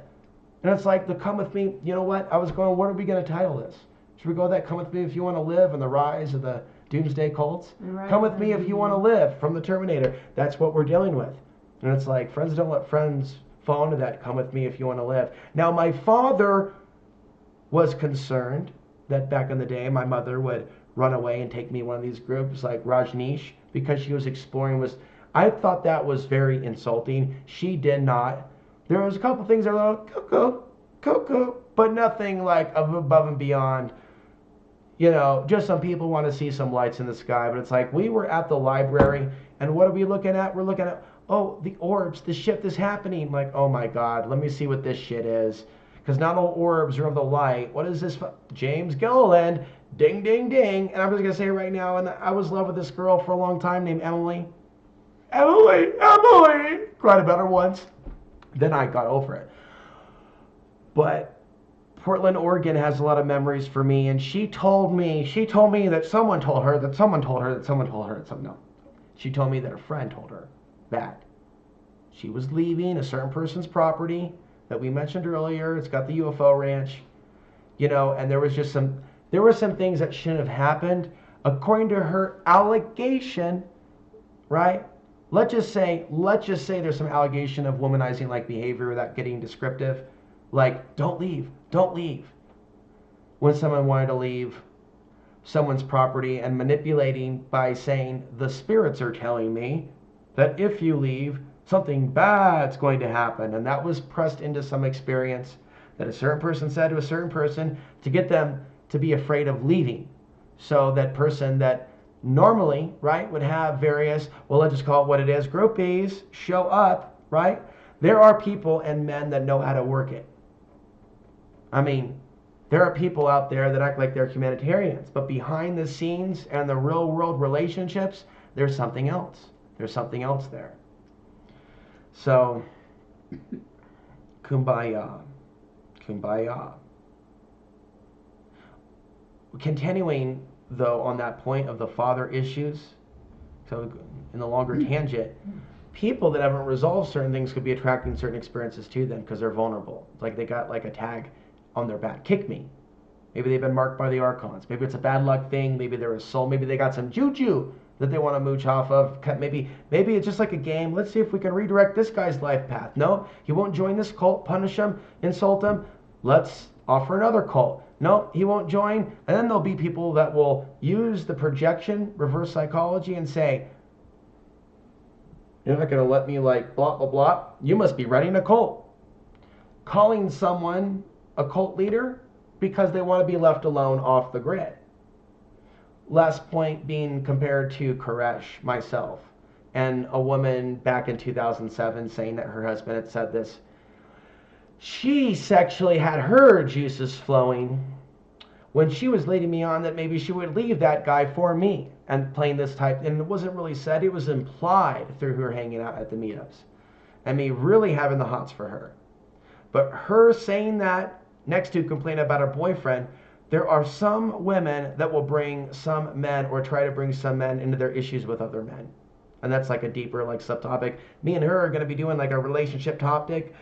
And it's like, the come with me, you know what? I was going, what are we going to title this? Should we go that come with me if you want to live, and the rise of the Doomsday cults. Come with me if you want to live, from the Terminator. That's what we're dealing with. And it's like, friends don't let friends fall into that. Come with me if you want to live. Now, my father was concerned that back in the day, my mother would run away and take me one of these groups like Rajneesh because she was exploring. I thought that was very insulting. She did not. There was a couple things that were like, cuckoo, but nothing like above and beyond. Just some people want to see some lights in the sky, but it's like we were at the library, and what are we looking at? We're looking at, oh, the orbs, the shift is happening. Like, oh my God, let me see what this shit is. Because not all orbs are of the light. What is this? James Gilliland, ding, ding, ding. And I'm just going to say right now, and I was in love with this girl for a long time named Emily. Emily! Cried about her once. Then I got over it. But Portland, Oregon has a lot of memories for me, and she told me that someone told her that someone told her that someone told her that someone, no. She told me that a friend told her that she was leaving a certain person's property that we mentioned earlier. It's got the UFO ranch, and there were some things that shouldn't have happened according to her allegation, right? Let's just say there's some allegation of womanizing like behavior without getting descriptive. Like, don't leave. When someone wanted to leave someone's property and manipulating by saying, the spirits are telling me that if you leave, something bad's going to happen. And that was pressed into some experience that a certain person said to a certain person to get them to be afraid of leaving. So that person that normally, right, would have various, well, let's just call it what it is, groupies show up, right? There are people and men that know how to work it. I mean, there are people out there that act like they're humanitarians, but behind the scenes and the real world relationships, there's something else. There's something else there. So, kumbaya. Continuing, though, on that point of the father issues, so in the longer tangent, people that haven't resolved certain things could be attracting certain experiences to them because they're vulnerable. It's like they got like a tag on their back. Kick me. Maybe they've been marked by the archons. Maybe it's a bad luck thing. Maybe they're a soul. Maybe they got some juju that they want to mooch off of. Maybe it's just like a game. Let's see if we can redirect this guy's life path. No, he won't join this cult. Punish him. Insult him. Let's offer another cult. No, he won't join. And then there'll be people that will use the projection, reverse psychology, and say, you're not going to let me like blah, blah, blah. You must be running a cult. Calling someone a cult leader because they want to be left alone off the grid. Last point being compared to Koresh, myself, and a woman back in 2007 saying that her husband had said this. She sexually had her juices flowing when she was leading me on that maybe she would leave that guy for me and playing this type. And it wasn't really said, it was implied through her hanging out at the meetups and me really having the hots for her. But her saying that next to complain about her boyfriend, there are some women that will bring some men or try to bring some men into their issues with other men. And that's like a deeper like subtopic. Me and her are going to be doing like a relationship topic.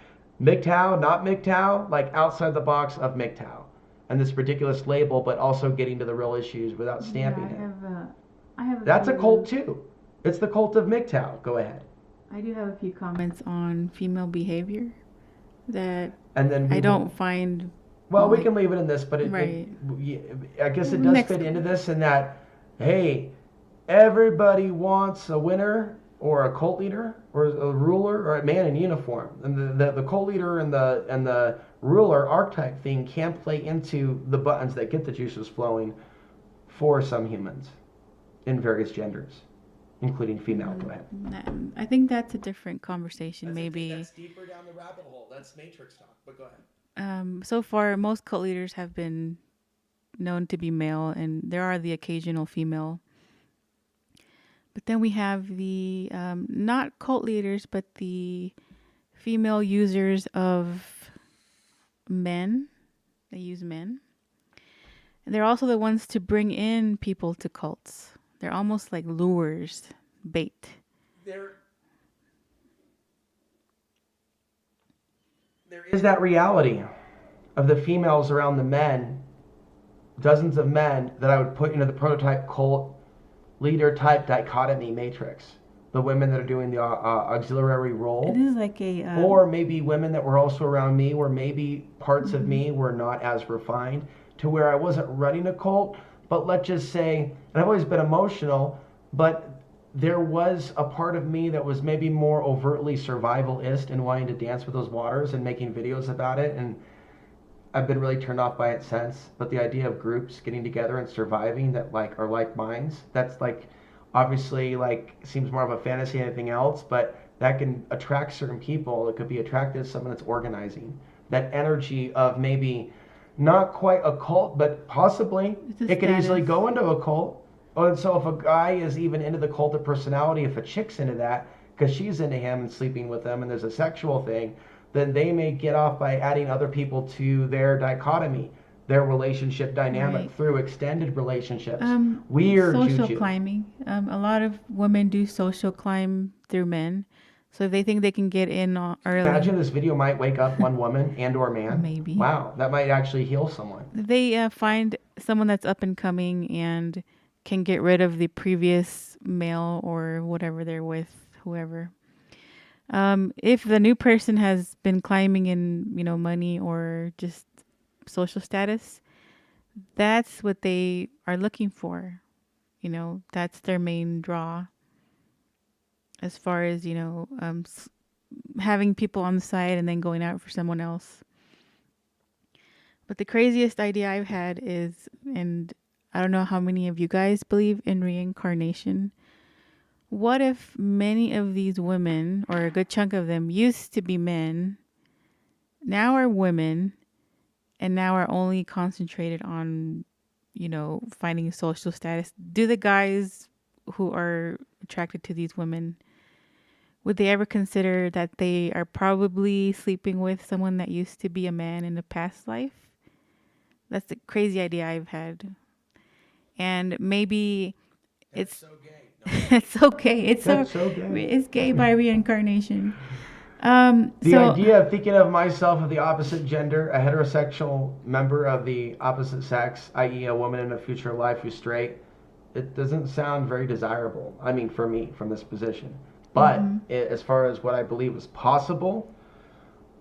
MGTOW, not MGTOW, like outside the box of MGTOW. And this ridiculous label, but also getting to the real issues without stamping it. That's a cult too. It's the cult of MGTOW. Go ahead. I do have a few comments on female behavior that and then I don't find. Well, we can leave it in this, but I guess it does fit into this in that, hey, everybody wants a winner or a cult leader or a ruler or a man in uniform. And the cult leader and the ruler archetype thing can play into the buttons that get the juices flowing for some humans in various genders, including female. Go ahead. I think that's a different conversation. Maybe that's deeper down the rabbit hole. That's Matrix talk, but go ahead. So far, most cult leaders have been known to be male, and there are the occasional female. But then we have the not cult leaders, but the female users of men. They use men. And they're also the ones to bring in people to cults. They're almost like lures, bait. There is that reality of the females around the men, dozens of men that I would put into the prototype cult leader type dichotomy matrix. The women that are doing the auxiliary role. It is like a. Or maybe women that were also around me, where maybe parts of me were not as refined to where I wasn't running a cult. But let's just say, and I've always been emotional, but there was a part of me that was maybe more overtly survivalist and wanting to dance with those waters and making videos about it. And I've been really turned off by it since. But the idea of groups getting together and surviving that like are like minds, that's like obviously like seems more of a fantasy than anything else, but that can attract certain people. It could be attractive to someone that's organizing. That energy of maybe not quite a cult, but possibly it could easily go into a cult. Oh, and so if a guy is even into the cult of personality, if a chick's into that because she's into him and sleeping with him, and there's a sexual thing, then they may get off by adding other people to their dichotomy, their relationship dynamic through extended relationships. Weird social juju. climbing. A lot of women do social climb through men, so they think they can get in early. Imagine this video might wake up one woman and or man. Maybe. Wow, that might actually heal someone. They find someone that's up and coming and can get rid of the previous male or whatever they're with, whoever. If the new person has been climbing in, money or just social status, that's what they are looking for. That's their main draw. As far as, having people on the side and then going out for someone else. But the craziest idea I've had is, and I don't know how many of you guys believe in reincarnation. What if many of these women, or a good chunk of them, used to be men, now are women, and now are only concentrated on, finding social status? Do the guys who are attracted to these women, would they ever consider that they are probably sleeping with someone that used to be a man in a past life? That's the crazy idea I've had. And maybe it's so gay. No. It's okay. It's so gay. It's gay by reincarnation. The idea of thinking of myself of the opposite gender, a heterosexual member of the opposite sex, i.e. a woman in a future life who's straight, it doesn't sound very desirable. I mean, for me, from this position. But as far as what I believe is possible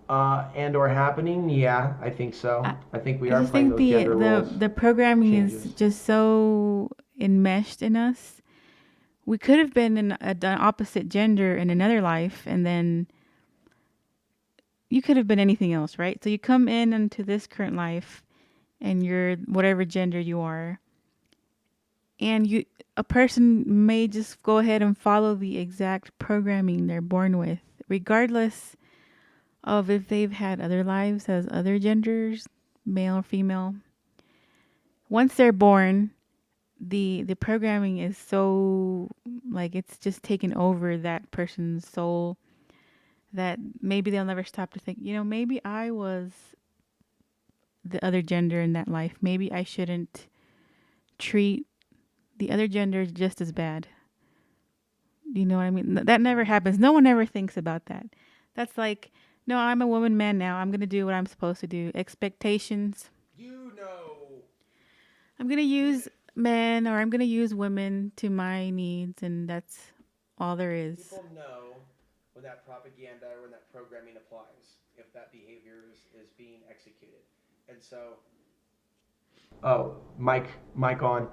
and or happening, yeah, I think so. I think we are playing those gender roles. The programming is just so enmeshed in us. We could have been in an opposite gender in another life, and then you could have been anything else, right? So you come in into this current life, and you're whatever gender you are, and a person may just go ahead and follow the exact programming they're born with, regardless of if they've had other lives as other genders, male or female. Once they're born, the programming is so, like, it's just taken over that person's soul that maybe they'll never stop to think, maybe I was the other gender in that life. Maybe I shouldn't treat the other gender just as bad. You know what I mean? That never happens. No one ever thinks about that. That's like, no, I'm a woman, man now. I'm going to do what I'm supposed to do. Expectations. I'm going to use men, or I'm going to use women to my needs, and that's all there is. People know when that propaganda or when that programming applies, if that behavior is being executed. And so, mic on.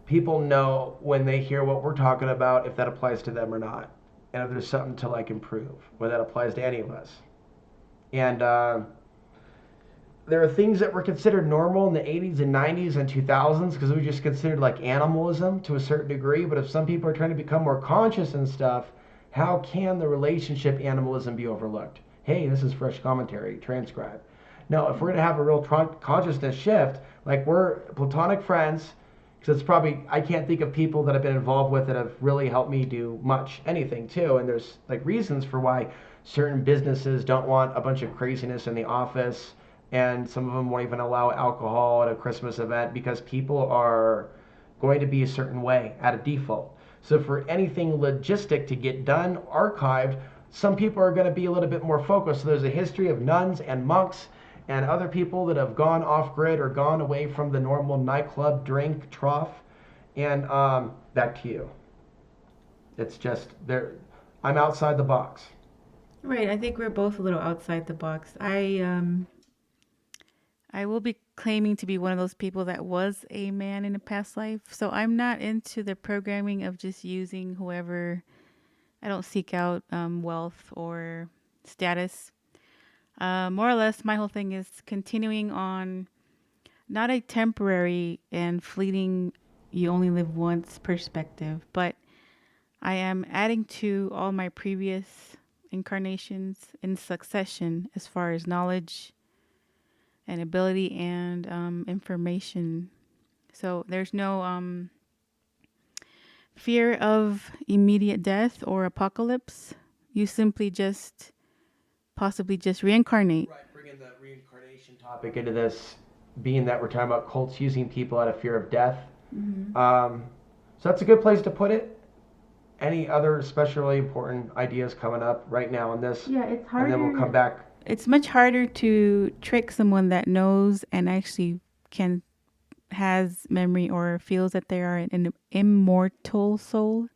People know when they hear what we're talking about if that applies to them or not, and if there's something to like improve, whether that applies to any of us. And there are things that were considered normal in the 80s and 90s and 2000s because we just considered like animalism to a certain degree. But if some people are trying to become more conscious and stuff, how can the relationship animalism be overlooked? Hey, this is fresh commentary, transcribe. No, if we're going to have a real consciousness shift, like we're platonic friends, because it's probably, I can't think of people that I've been involved with that have really helped me do much, anything too. And there's like reasons for why certain businesses don't want a bunch of craziness in the office. And some of them won't even allow alcohol at a Christmas event because people are going to be a certain way at a default. So for anything logistic to get done, archived, some people are going to be a little bit more focused. So there's a history of nuns and monks and other people that have gone off grid or gone away from the normal nightclub drink trough And back to you. It's just there. I'm outside the box. Right. I think we're both a little outside the box. I will be claiming to be one of those people that was a man in a past life. So I'm not into the programming of just using whoever. I don't seek out wealth or status. More or less, my whole thing is continuing on not a temporary and fleeting, you only live once perspective, but I am adding to all my previous incarnations in succession as far as knowledge and ability and information. So there's no fear of immediate death or apocalypse. You simply just possibly just reincarnate. Right, bringing the reincarnation topic into this, being that we're talking about cults using people out of fear of death. Mm-hmm. So that's a good place to put it. Any other especially important ideas coming up right now on this? Yeah, it's harder. And then we'll come back. It's much harder to trick someone that knows and actually has memory or feels that they are an immortal soul.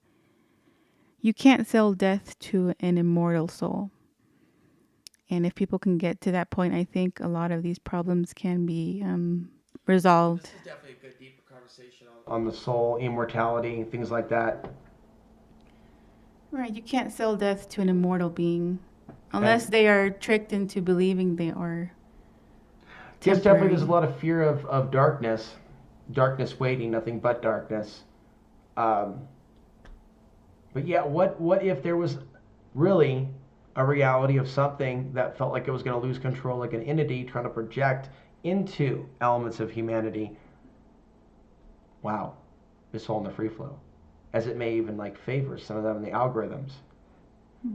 You can't sell death to an immortal soul. And if people can get to that point, I think a lot of these problems can be resolved. This is definitely a good, deeper conversation on the soul, immortality, things like that. Right, you can't sell death to an immortal being unless they are tricked into believing they are temporary. Yes, definitely there's a lot of fear of darkness. Darkness waiting, nothing but darkness. But yeah, what if there was really a reality of something that felt like it was going to lose control, like an entity trying to project into elements of humanity? Wow, it's all in the free flow, as it may even like favor some of them in the algorithms.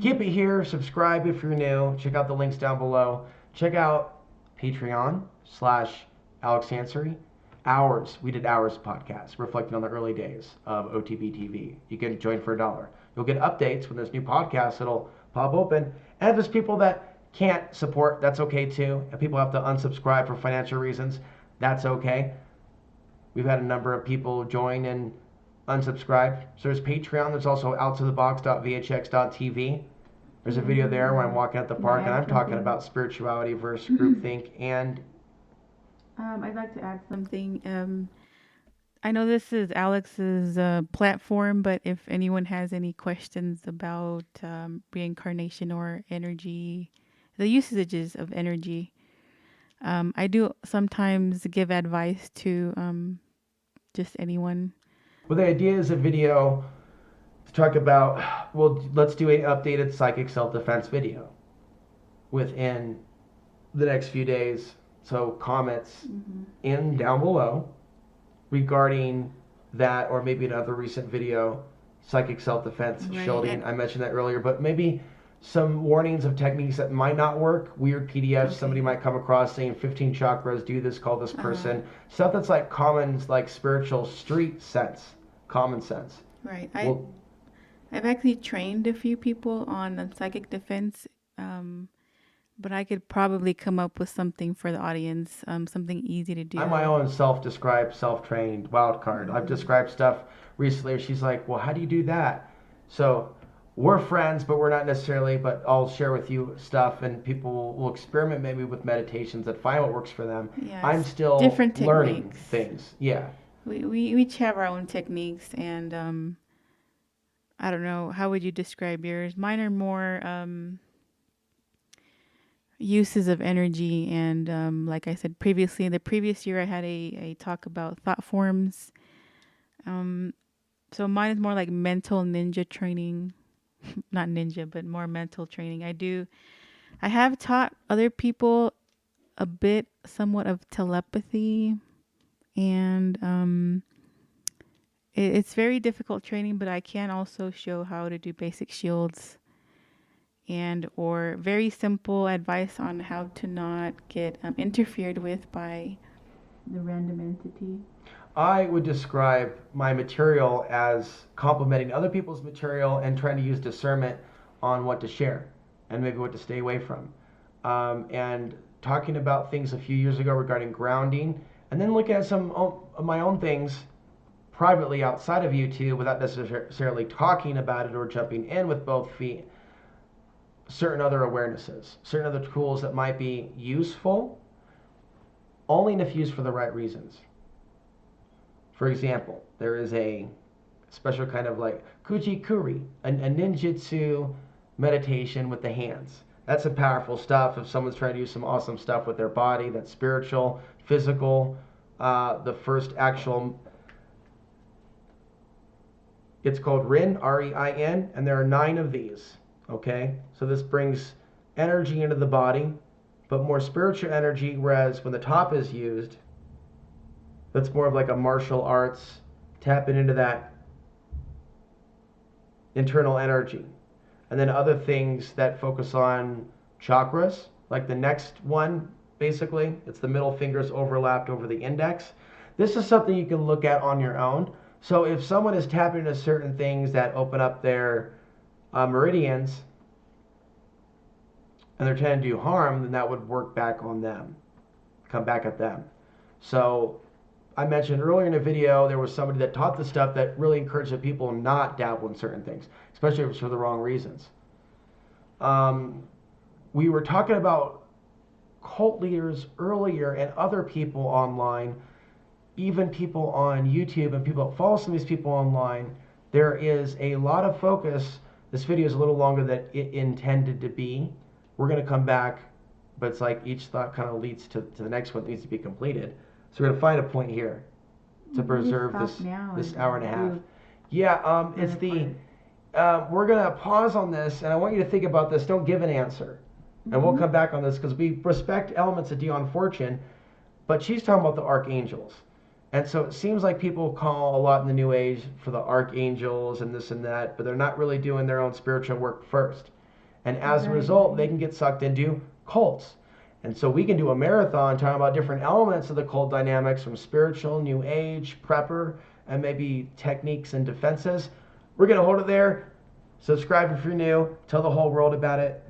Keep it here. Subscribe if you're new. Check out the links down below. Check out Patreon/Alex Ansary. We did Hours podcast, reflecting on the early days of OTB TV. You can join for $1. You'll get updates when there's new podcasts that'll pop open. And if there's people that can't support, that's okay too. If people have to unsubscribe for financial reasons, that's okay. We've had a number of people join and unsubscribe. So there's Patreon. There's also outtothebox.vhx.tv. There's a video there where I'm walking at the park and I'm talking about spirituality versus groupthink. And I'd like to add something. I know this is Alex's platform, but if anyone has any questions about reincarnation or energy, the usages of energy, I do sometimes give advice to just anyone. well, the idea is a video to talk about, well, let's do an updated psychic self-defense video within the next few days. So comments in down below regarding that, or maybe another recent video, psychic self-defense shielding. I mentioned that earlier, but maybe some warnings of techniques that might not work, weird PDFs somebody might come across saying 15 chakras, do this, call this person, stuff that's like common, like spiritual street sense, common sense. Right. I've actually trained a few people on psychic defense, but I could probably come up with something for the audience, something easy to do. I'm my own self-described, self-trained wild card. I've described stuff recently where she's like, well, how do you do that? So we're friends, but we're not necessarily, but I'll share with you stuff and people will experiment maybe with meditations that find what works for them. Yes. I'm still different learning techniques. things. Yeah. We each have our own techniques, and I don't know, how would you describe yours? Mine are more uses of energy, and like I said previously, in the previous year I had a talk about thought forms. So mine is more like mental ninja training. Not ninja, but more mental training. I have taught other people a bit, somewhat of telepathy, and it's very difficult training, but I can also show how to do basic shields and or very simple advice on how to not get interfered with by the random entity. I would describe my material as complementing other people's material and trying to use discernment on what to share and maybe what to stay away from. And talking about things a few years ago regarding grounding, and then looking at some of my own things privately outside of YouTube without necessarily talking about it or jumping in with both feet, certain other awarenesses, certain other tools that might be useful, only if used for the right reasons. For example, there is a special kind of like kuji-kuri, a ninjutsu meditation with the hands. That's some powerful stuff if someone's trying to do some awesome stuff with their body that's spiritual, physical. The first actual, it's called Rin, R-E-I-N, and there are 9 of these, okay? So this brings energy into the body, but more spiritual energy, whereas when the top is used, that's more of like a martial arts, tapping into that internal energy. And then other things that focus on chakras, like the next one, basically, it's the middle fingers overlapped over the index. This is something you can look at on your own. So if someone is tapping into certain things that open up their meridians, and they're trying to do harm, then that would work back on them, come back at them. So I mentioned earlier in a video, there was somebody that taught the stuff that really encouraged the people not dabble in certain things, especially if it's for the wrong reasons. We were talking about cult leaders earlier and other people online, even people on YouTube and people that follow some of these people online. There is a lot of focus. This video is a little longer than it intended to be. We're going to come back, but it's like each thought kind of leads to the next one that needs to be completed. So we're going to find a point here to preserve this hour and a half. Yeah, it's the, we're going to pause on this, and I want you to think about this. Don't give an answer. And we'll come back on this because we respect elements of Dion Fortune, but she's talking about the archangels. And so it seems like people call a lot in the New Age for the archangels and this and that, but they're not really doing their own spiritual work first. And as a result, they can get sucked into cults. And so we can do a marathon talking about different elements of the cult dynamics from spiritual, New Age, prepper, and maybe techniques and defenses. We're going to hold it there. Subscribe if you're new. Tell the whole world about it.